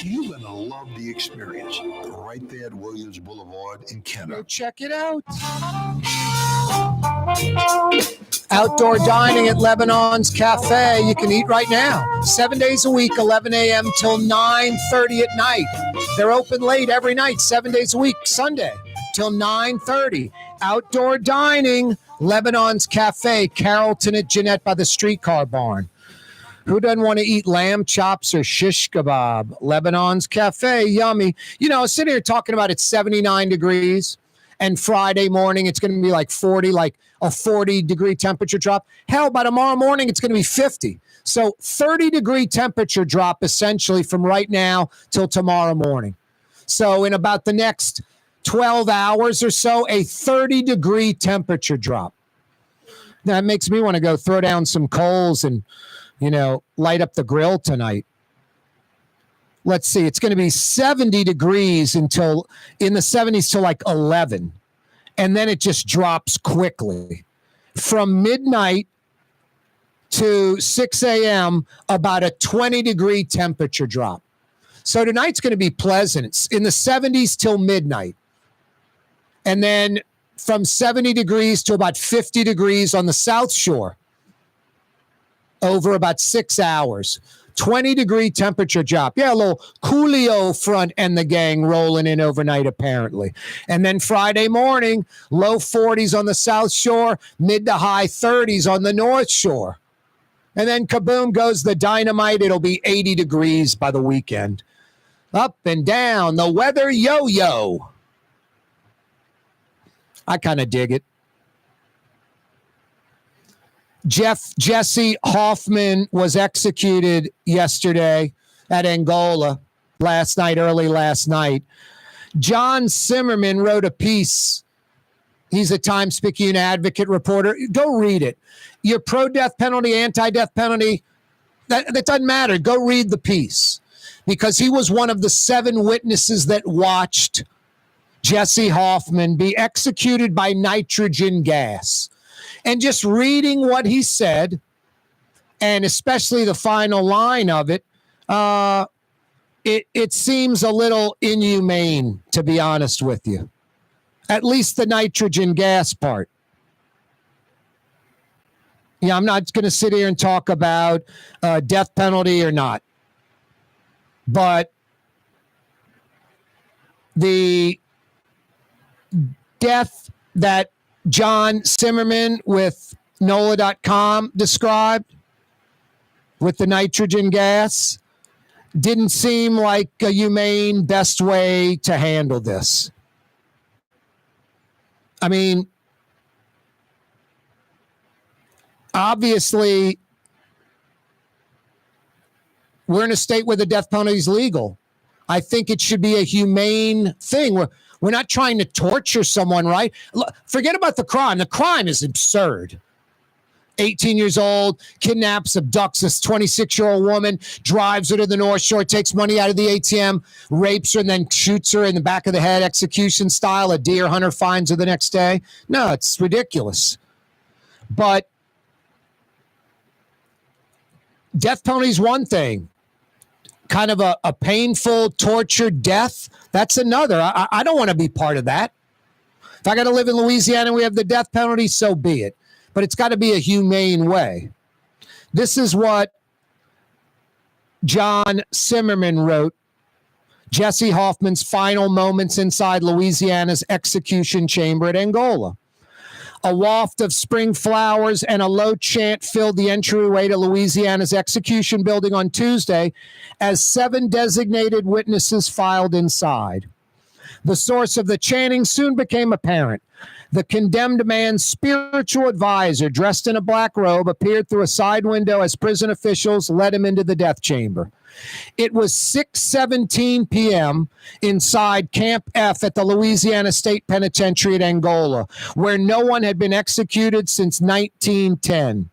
You're going to love the experience right there at Williams Boulevard in Kenner. Go check it out. Outdoor dining at Lebanon's Cafe. You can eat right now. 7 days a week, 11 a.m. till 9:30 at night. They're open late every night, 7 days a week, Sunday till 9:30. Outdoor dining, Lebanon's Cafe, Carrollton at Jeanette by the streetcar barn. Who doesn't want to eat lamb chops or shish kebab? Lebanon's Cafe, yummy. I was sitting here talking about it's 79 degrees. And Friday morning, it's going to be like 40, like a 40-degree temperature drop. Hell, by tomorrow morning, it's going to be 50. So 30-degree temperature drop essentially from right now till tomorrow morning. So in about the next 12 hours or so, a 30-degree temperature drop. That makes me want to go throw down some coals and, light up the grill tonight. Let's see, it's going to be 70 degrees until in the 70s till like 11. And then it just drops quickly. From midnight to 6 a.m., about a 20-degree temperature drop. So tonight's going to be pleasant. It's in the 70s till midnight. And then from 70 degrees to about 50 degrees on the South Shore over about 6 hours. 20-degree temperature drop. Yeah, a little Coolio front and the gang rolling in overnight, apparently. And then Friday morning, low 40s on the South Shore, mid to high 30s on the North Shore. And then kaboom goes the dynamite. It'll be 80 degrees by the weekend. Up and down, the weather yo-yo. I kind of dig it. Jesse Hoffman was executed yesterday at Angola early last night. John Zimmerman wrote a piece. He's a Times-Picayune advocate reporter. Go read it. You're pro-death penalty, anti-death penalty, that doesn't matter. Go read the piece. Because he was one of the 7 witnesses that watched Jesse Hoffman be executed by nitrogen gas. And just reading what he said, and especially the final line of it, it seems a little inhumane, to be honest with you. At least the nitrogen gas part. Yeah, I'm not going to sit here and talk about death penalty or not. But the death that John Zimmerman with NOLA.com described with the nitrogen gas didn't seem like a humane best way to handle this. I mean, obviously, we're in a state where the death penalty is legal. I think it should be a humane thing. We're not trying to torture someone, right? Forget about the crime. The crime is absurd. 18 years old, kidnaps, abducts this 26-year-old woman, drives her to the North Shore, takes money out of the ATM, rapes her, and then shoots her in the back of the head, execution style. A deer hunter finds her the next day. No, it's ridiculous. But death penalty is one thing. Kind of a painful, tortured death, that's another. I don't want to be part of that. If I got to live in Louisiana and we have the death penalty, so be it. But it's got to be a humane way. This is what John Zimmerman wrote. Jesse Hoffman's final moments inside Louisiana's execution chamber at Angola. A waft of spring flowers and a low chant filled the entryway to Louisiana's execution building on Tuesday as 7 designated witnesses filed inside. The source of the chanting soon became apparent. The condemned man's spiritual advisor, dressed in a black robe, appeared through a side window as prison officials led him into the death chamber. It was 6:17 p.m. inside Camp F at the Louisiana State Penitentiary at Angola, where no one had been executed since 1910.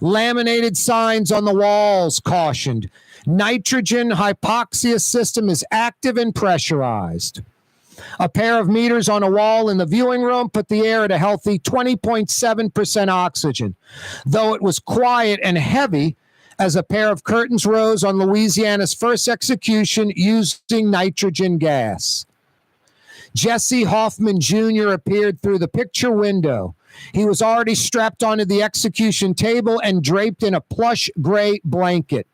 Laminated signs on the walls cautioned, nitrogen hypoxia system is active and pressurized. A pair of meters on a wall in the viewing room put the air at a healthy 20.7% oxygen, though it was quiet and heavy as a pair of curtains rose on Louisiana's first execution using nitrogen gas. Jesse Hoffman Jr. appeared through the picture window. He was already strapped onto the execution table and draped in a plush gray blanket.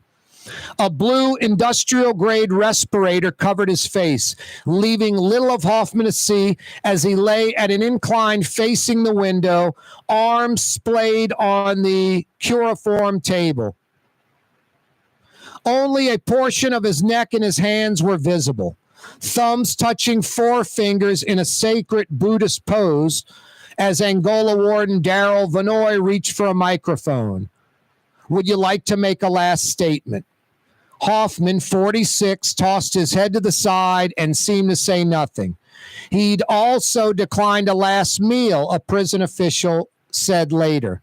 A blue industrial-grade respirator covered his face, leaving little of Hoffman to see as he lay at an incline facing the window, arms splayed on the cuneiform table. Only a portion of his neck and his hands were visible, thumbs touching forefingers in a sacred Buddhist pose as Angola Warden Daryl Vanoy reached for a microphone. Would you like to make a last statement? Hoffman, 46, tossed his head to the side and seemed to say nothing. He'd also declined a last meal, a prison official said later.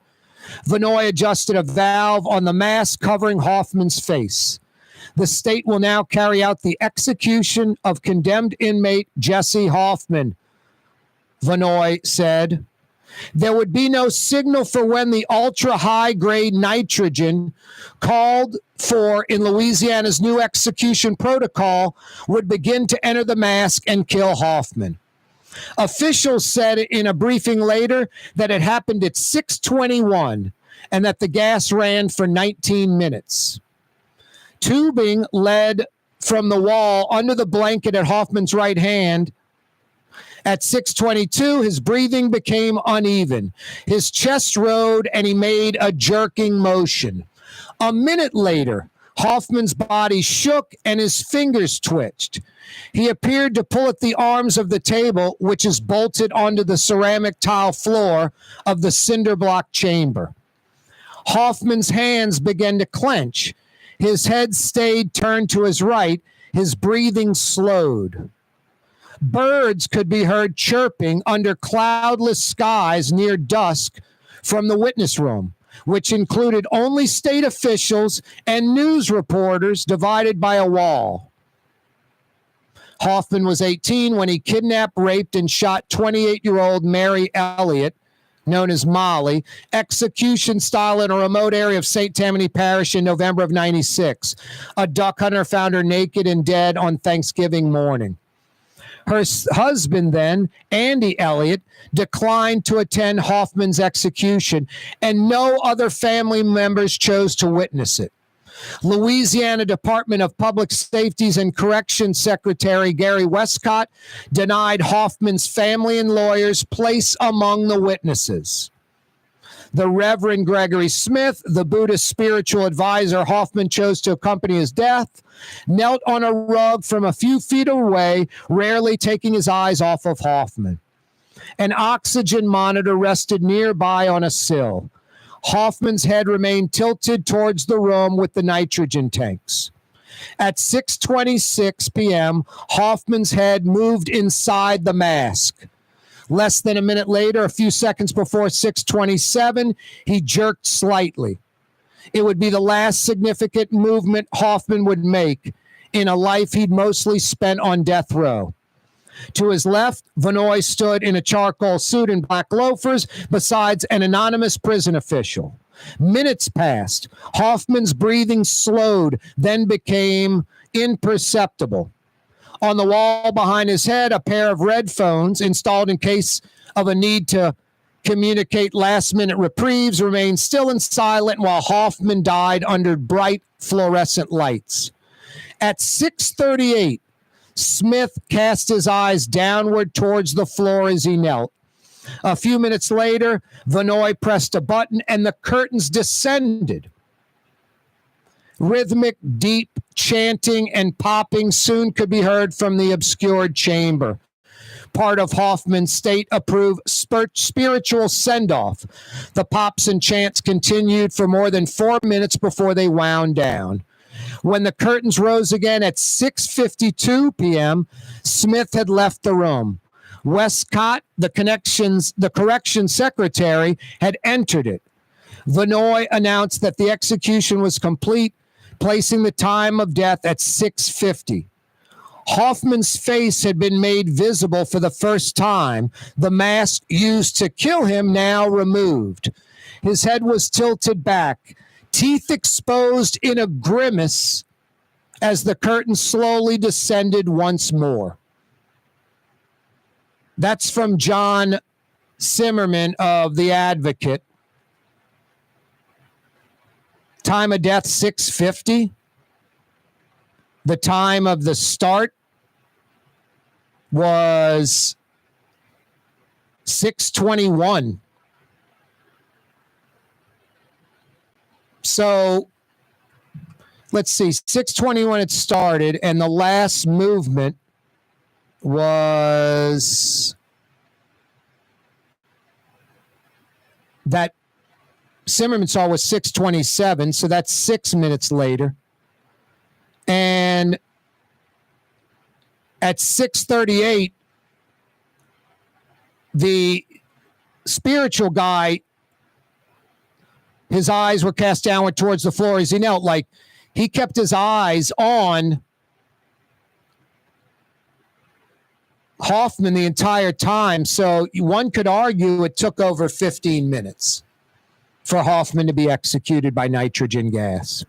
Vanoy adjusted a valve on the mask covering Hoffman's face. The state will now carry out the execution of condemned inmate Jesse Hoffman, Vanoy said. There would be no signal for when the ultra-high-grade nitrogen called for in Louisiana's new execution protocol would begin to enter the mask and kill Hoffman. Officials said in a briefing later that it happened at 6:21 and that the gas ran for 19 minutes. Tubing led from the wall under the blanket at Hoffman's right hand. At 6:22, his breathing became uneven. His chest rode and he made a jerking motion. A minute later, Hoffman's body shook and his fingers twitched. He appeared to pull at the arms of the table, which is bolted onto the ceramic tile floor of the cinder block chamber. Hoffman's hands began to clench. His head stayed turned to his right. His breathing slowed. Birds could be heard chirping under cloudless skies near dusk from the witness room, which included only state officials and news reporters divided by a wall. Hoffman was 18 when he kidnapped, raped, and shot 28-year-old Mary Elliott, known as Molly, execution style in a remote area of St. Tammany Parish in November of 96. A duck hunter found her naked and dead on Thanksgiving morning. Her husband then, Andy Elliott, declined to attend Hoffman's execution, and no other family members chose to witness it. Louisiana Department of Public Safety's and Corrections Secretary Gary Westcott denied Hoffman's family and lawyers place among the witnesses. The Reverend Gregory Smith, the Buddhist spiritual advisor Hoffman chose to accompany his death, knelt on a rug from a few feet away, rarely taking his eyes off of Hoffman. An oxygen monitor rested nearby on a sill. Hoffman's head remained tilted towards the room with the nitrogen tanks. At 6:26 p.m., Hoffman's head moved inside the mask. Less than a minute later, a few seconds before 6:27, he jerked slightly. It would be the last significant movement Hoffman would make in a life he'd mostly spent on death row. To his left, Vanoy stood in a charcoal suit and black loafers besides an anonymous prison official. Minutes passed. Hoffman's breathing slowed, then became imperceptible. On the wall behind his head, a pair of red phones installed in case of a need to communicate last-minute reprieves remained still and silent while Hoffman died under bright fluorescent lights. At 6:38, Smith cast his eyes downward towards the floor as he knelt. A few minutes later, Vanoy pressed a button and the curtains descended. Rhythmic, deep chanting and popping soon could be heard from the obscured chamber. Part of Hoffman's state-approved spiritual send-off. The pops and chants continued for more than 4 minutes before they wound down. When the curtains rose again at 6:52 p.m., Smith had left the room. Westcott, the correction secretary, had entered it. Vanoy announced that the execution was complete, placing the time of death at 6:50. Hoffman's face had been made visible for the first time, the mask used to kill him now removed. His head was tilted back, teeth exposed in a grimace as the curtain slowly descended once more. That's from John Zimmerman of The Advocate. Time of death, 6:50. The time of the start was 6:21. So let's see, 6:21 it started, and the last movement was that Zimmerman saw was 6:27, so that's 6 minutes later. And at 6:38, the spiritual guy, his eyes were cast downward towards the floor as he knelt. Like, he kept his eyes on Hoffman the entire time. So one could argue it took over 15 minutes for Hoffman to be executed by nitrogen gas.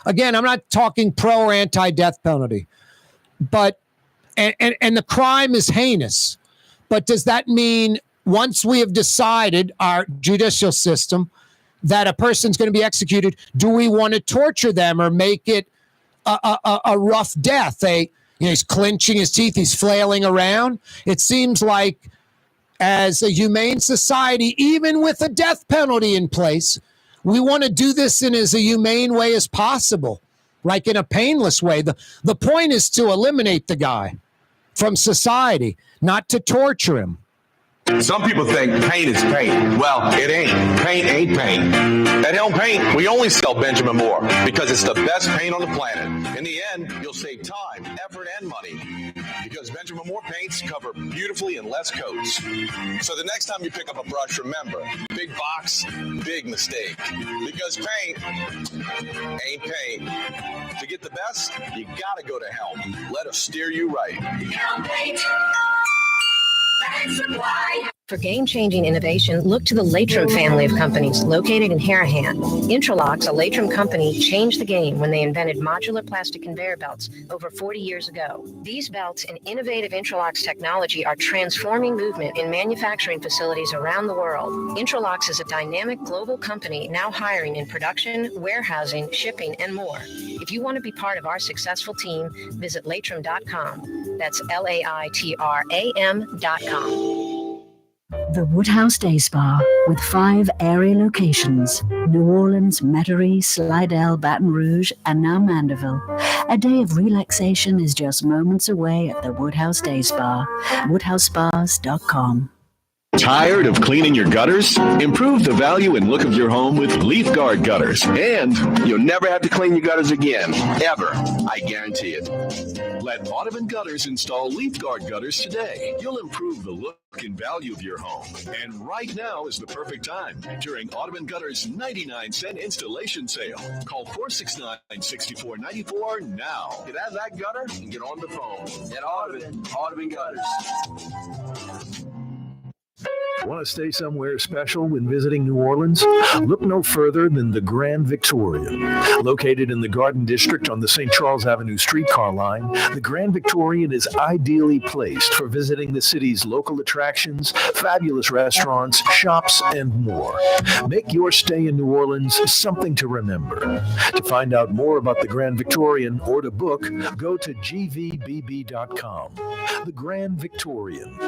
Again, I'm not talking pro or anti-death penalty, but and the crime is heinous. But does that mean once we have decided, our judicial system, that a person's going to be executed, do we want to torture them or make it a rough death? He's clenching his teeth, he's flailing around. It seems like as a humane society, even with a death penalty in place, we want to do this in as a humane way as possible, like in a painless way. The point is to eliminate the guy from society, not to torture him. Some people think paint is paint. Well, it ain't. Paint ain't paint. At Helm Paint, we only sell Benjamin Moore because it's the best paint on the planet. In the end, you'll save time, effort, and money because Benjamin Moore paints cover beautifully in less coats. So the next time you pick up a brush, remember, big box, big mistake. Because paint ain't paint. To get the best, you gotta go to Helm. Let us steer you right. Helm Paint. For game-changing innovation, look to the Latrim family of companies located in Harahan. Interlocks, a Latrim company, changed the game when they invented modular plastic conveyor belts over 40 years ago. These belts and innovative Interlocks technology are transforming movement in manufacturing facilities around the world. Interlocks is a dynamic global company now hiring in production, warehousing, shipping, and more. If you want to be part of our successful team, visit Latrim.com. That's LAITRAM.com. The Woodhouse Day Spa, with 5 area locations: New Orleans, Metairie, Slidell, Baton Rouge, and now Mandeville. A day of relaxation is just moments away at the Woodhouse Day Spa. WoodhouseSpas.com. Tired of cleaning your gutters? Improve the value and look of your home with Leaf Guard gutters. And you'll never have to clean your gutters again, ever. I guarantee it. Let Audubon Gutters install Leaf Guard gutters today. You'll improve the look and value of your home. And right now is the perfect time during Audubon Gutters' 99-cent installation sale. Call 469-6494 now. Get out of that gutter and get on the phone. At Audubon Gutters. Want to stay somewhere special when visiting New Orleans? Look no further than the Grand Victorian. Located in the Garden District on the St. Charles Avenue streetcar line, the Grand Victorian is ideally placed for visiting the city's local attractions, fabulous restaurants, shops, and more. Make your stay in New Orleans something to remember. To find out more about the Grand Victorian or to book, go to gvbb.com. The Grand Victorian.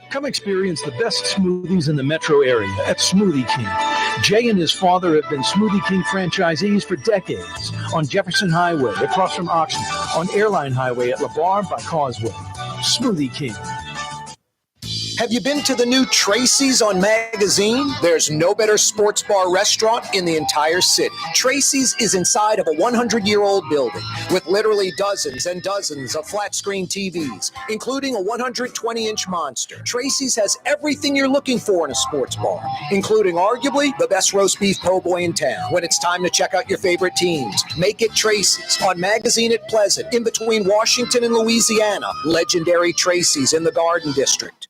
Come experience the best smoothies in the metro area at Smoothie King. Jay and his father have been Smoothie King franchisees for decades on Jefferson Highway across from Oxnard, on Airline Highway at La Barre by Causeway. Smoothie King. Have you been to the new Tracy's on Magazine? There's no better sports bar restaurant in the entire city. Tracy's is inside of a 100-year-old building with literally dozens and dozens of flat-screen TVs, including a 120-inch monster. Tracy's has everything you're looking for in a sports bar, including arguably the best roast beef po' boy in town. When it's time to check out your favorite teams, make it Tracy's on Magazine at Pleasant, in between Washington and Louisiana. Legendary Tracy's in the Garden District.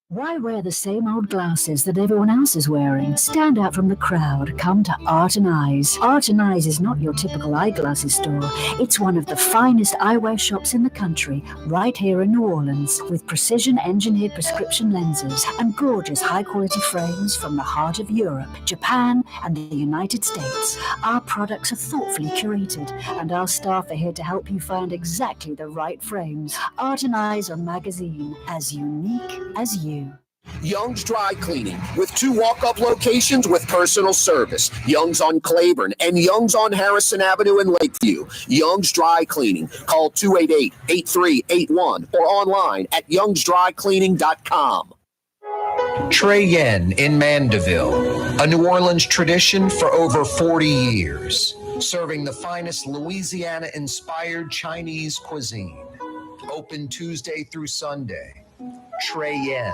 Why wear the same old glasses that everyone else is wearing? Stand out from the crowd. Come to Art and Eyes. Art and Eyes is not your typical eyeglasses store. It's one of the finest eyewear shops in the country, right here in New Orleans, with precision-engineered prescription lenses and gorgeous high-quality frames from the heart of Europe, Japan, and the United States. Our products are thoughtfully curated, and our staff are here to help you find exactly the right frames. Art and Eyes on Magazine, as unique as you. Young's Dry Cleaning, with 2 walk-up locations with personal service. Young's on Claiborne and Young's on Harrison Avenue in Lakeview. Young's Dry Cleaning. Call 288-8381 or online at youngsdrycleaning.com. Trey Yen in Mandeville, a New Orleans tradition for over 40 years, serving the finest Louisiana-inspired Chinese cuisine. Open Tuesday through Sunday. Trey Yen.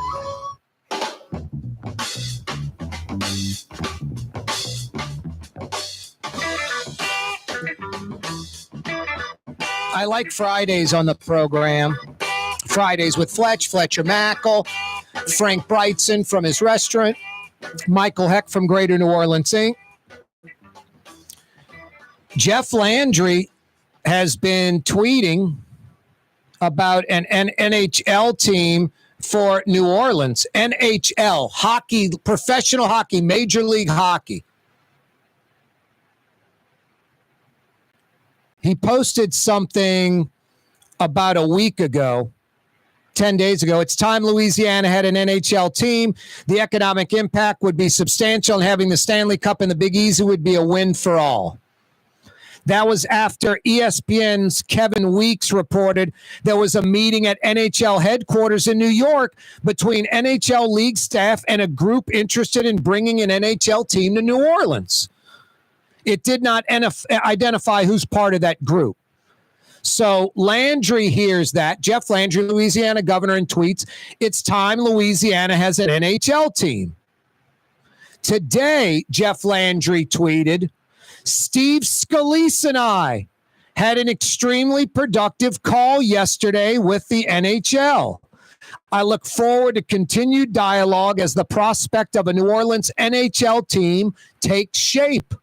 I like Fridays on the program. Fridays with Fletcher Mackel, Frank Brightson from his restaurant, Michael Heck from Greater New Orleans Inc. Jeff Landry has been tweeting about an NHL team for New Orleans. NHL, hockey, professional hockey, Major League Hockey. He posted something about a week ago, 10 days ago. It's time Louisiana had an NHL team. The economic impact would be substantial, and having the Stanley Cup and the Big Easy would be a win for all. That was after ESPN's Kevin Weeks reported there was a meeting at NHL headquarters in New York between NHL league staff and a group interested in bringing an NHL team to New Orleans. It did not identify who's part of that group. So Landry hears that. Jeff Landry, Louisiana governor, and tweets, it's time Louisiana has an NHL team. Today, Jeff Landry tweeted, Steve Scalise and I had an extremely productive call yesterday with the NHL. I look forward to continued dialogue as the prospect of a New Orleans NHL team takes shape.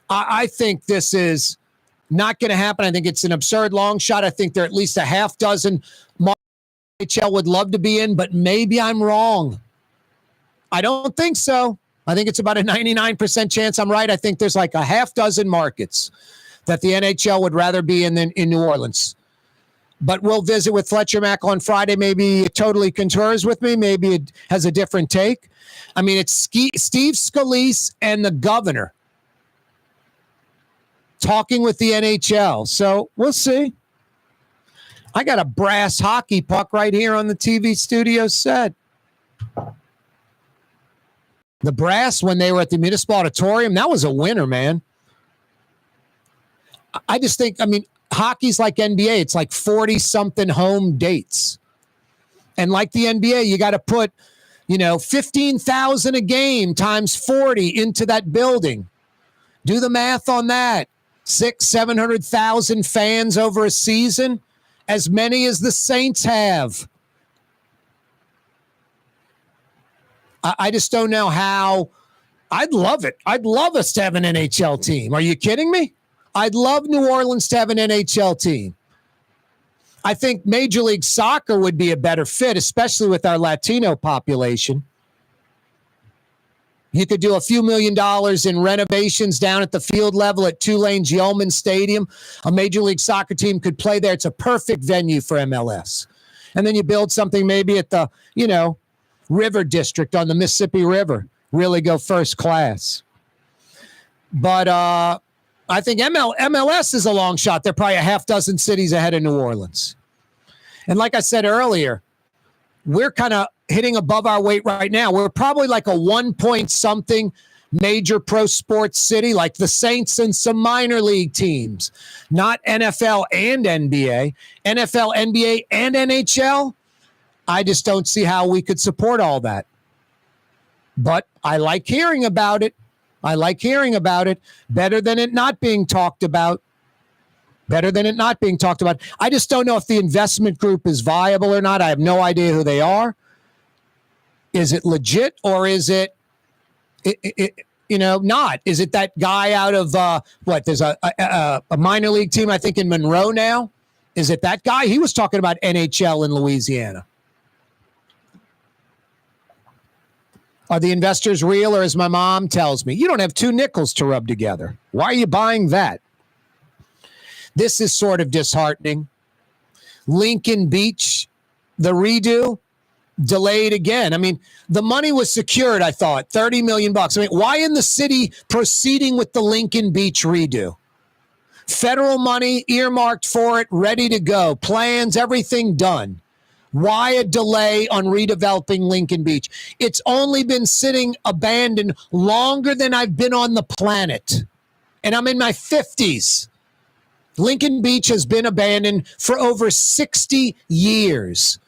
I think this is not going to happen. I think it's an absurd long shot. I think there are at least a half dozen NHL would love to be in, but maybe I'm wrong. I don't think so. I think it's about a 99% chance I'm right. I think there's like a half dozen markets that the NHL would rather be in than in New Orleans. But we'll visit with Fletcher Mackel on Friday. Maybe it totally concurs with me. Maybe it has a different take. I mean, it's Steve Scalise and the governor talking with the NHL. So we'll see. I got a brass hockey puck right here on the TV studio set. The brass, when they were at the Municipal Auditorium, that was a winner, man. I just think, I mean, hockey's like NBA. It's like 40-something home dates. And like the NBA, you got to put, 15,000 a game times 40 into that building. Do the math on that. 700,000 fans over a season, as many as the Saints have. I just don't know how. I'd love it. I'd love us to have an NHL team. Are you kidding me? I'd love New Orleans to have an NHL team. I think Major League Soccer would be a better fit, especially with our Latino population. You could do a few $1 million in renovations down at the field level at Tulane's Yeoman Stadium. A Major League Soccer team could play there. It's a perfect venue for MLS. And then you build something maybe at the, River District on the Mississippi River. Really go first class. But I think MLS is a long shot. They're probably a half dozen cities ahead of New Orleans. And like I said earlier, we're kind of hitting above our weight right now. We're probably like a 1-point-something major pro sports city, like the Saints and some minor league teams, not NFL and NBA. NFL, NBA, and NHL, I just don't see how we could support all that. But I like hearing about it. Better than it not being talked about. I just don't know if the investment group is viable or not. I have no idea who they are. Is it legit or is it not? Is it that guy out of there's a minor league team, I think, in Monroe now? Is it that guy? He was talking about NHL in Louisiana. Are the investors real, or as my mom tells me, you don't have two nickels to rub together? Why are you buying that? This is sort of disheartening. Lincoln Beach, the redo, delayed again. I mean, the money was secured, I thought, $30 million. I mean, why in the city proceeding with the Lincoln Beach redo? Federal money earmarked for it, ready to go. Plans, everything done. Why a delay on redeveloping Lincoln Beach? It's only been sitting abandoned longer than I've been on the planet. And I'm in my 50s. Lincoln Beach has been abandoned for over 60 years.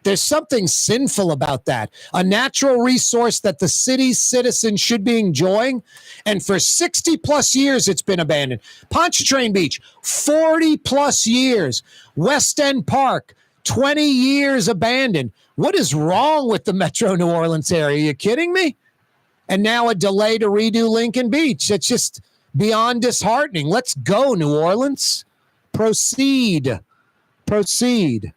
There's something sinful about that. A natural resource that the city's citizens should be enjoying. And for 60 plus years, it's been abandoned. Pontchartrain Beach, 40 plus years. West End Park, 20 years abandoned. What is wrong with the Metro New Orleans area? Are you kidding me? And now a delay to redo Lincoln Beach. It's just beyond disheartening. Let's go, New Orleans. Proceed. Proceed.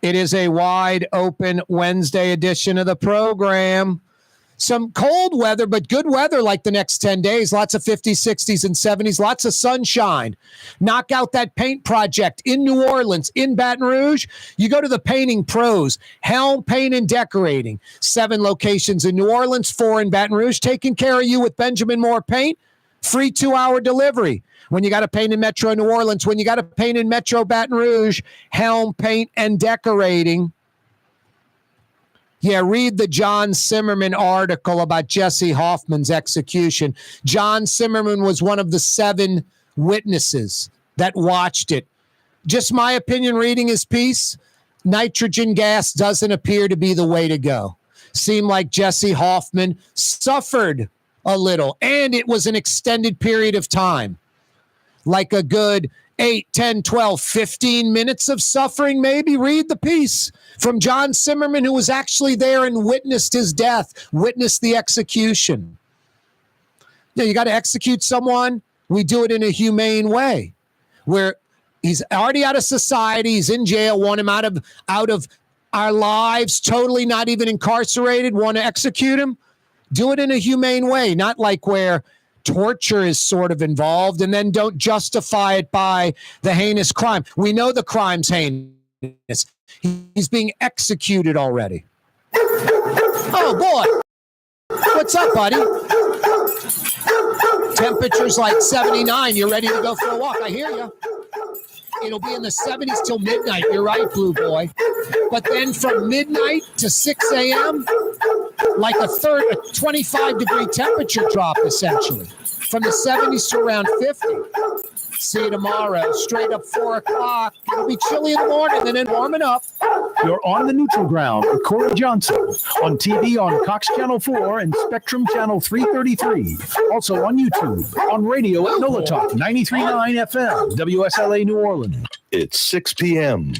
It is a wide open Wednesday edition of the program. Some cold weather, but good weather like the next 10 days. Lots of 50s, 60s, and 70s. Lots of sunshine. Knock out that paint project in New Orleans, in Baton Rouge. You go to the Painting Pros, Helm Paint and Decorating. 7 locations in New Orleans, 4 in Baton Rouge. Taking care of you with Benjamin Moore Paint. Free 2-hour delivery. When you got to paint in Metro New Orleans, when you got to paint in Metro Baton Rouge, Helm Paint and Decorating. Yeah, read the John Zimmerman article about Jesse Hoffman's execution. John Zimmerman was one of the 7 witnesses that watched it. Just my opinion reading his piece, nitrogen gas doesn't appear to be the way to go. Seemed like Jesse Hoffman suffered a little, and it was an extended period of time. Like a good 8, 10, 12, 15 minutes of suffering, maybe. Read the piece from John Zimmerman, who was actually there and witnessed his death, witnessed the execution. You got to execute someone. We do it in a humane way, where he's already out of society. He's in jail. Want him out of our lives, totally not even incarcerated. Want to execute him. Do it in a humane way, not like where torture is sort of involved, and then don't justify it by the heinous crime. We know the crime's heinous. He's being executed already. Oh, boy. What's up, buddy? Temperature's like 79. You're ready to go for a walk. I hear you. It'll be in the 70s till midnight. You're right, Blue Boy. But then from midnight to 6 a.m., like a 25-degree temperature drop, essentially. From the 70s to around 50. See you tomorrow. Straight up 4 o'clock. It'll be chilly in the morning and then warming up. You're on the neutral ground with Corey Johnson on TV on Cox Channel 4 and Spectrum Channel 333. Also on YouTube, on radio at NOLA Talk 93.9 FM, WSLA New Orleans. It's 6 p.m.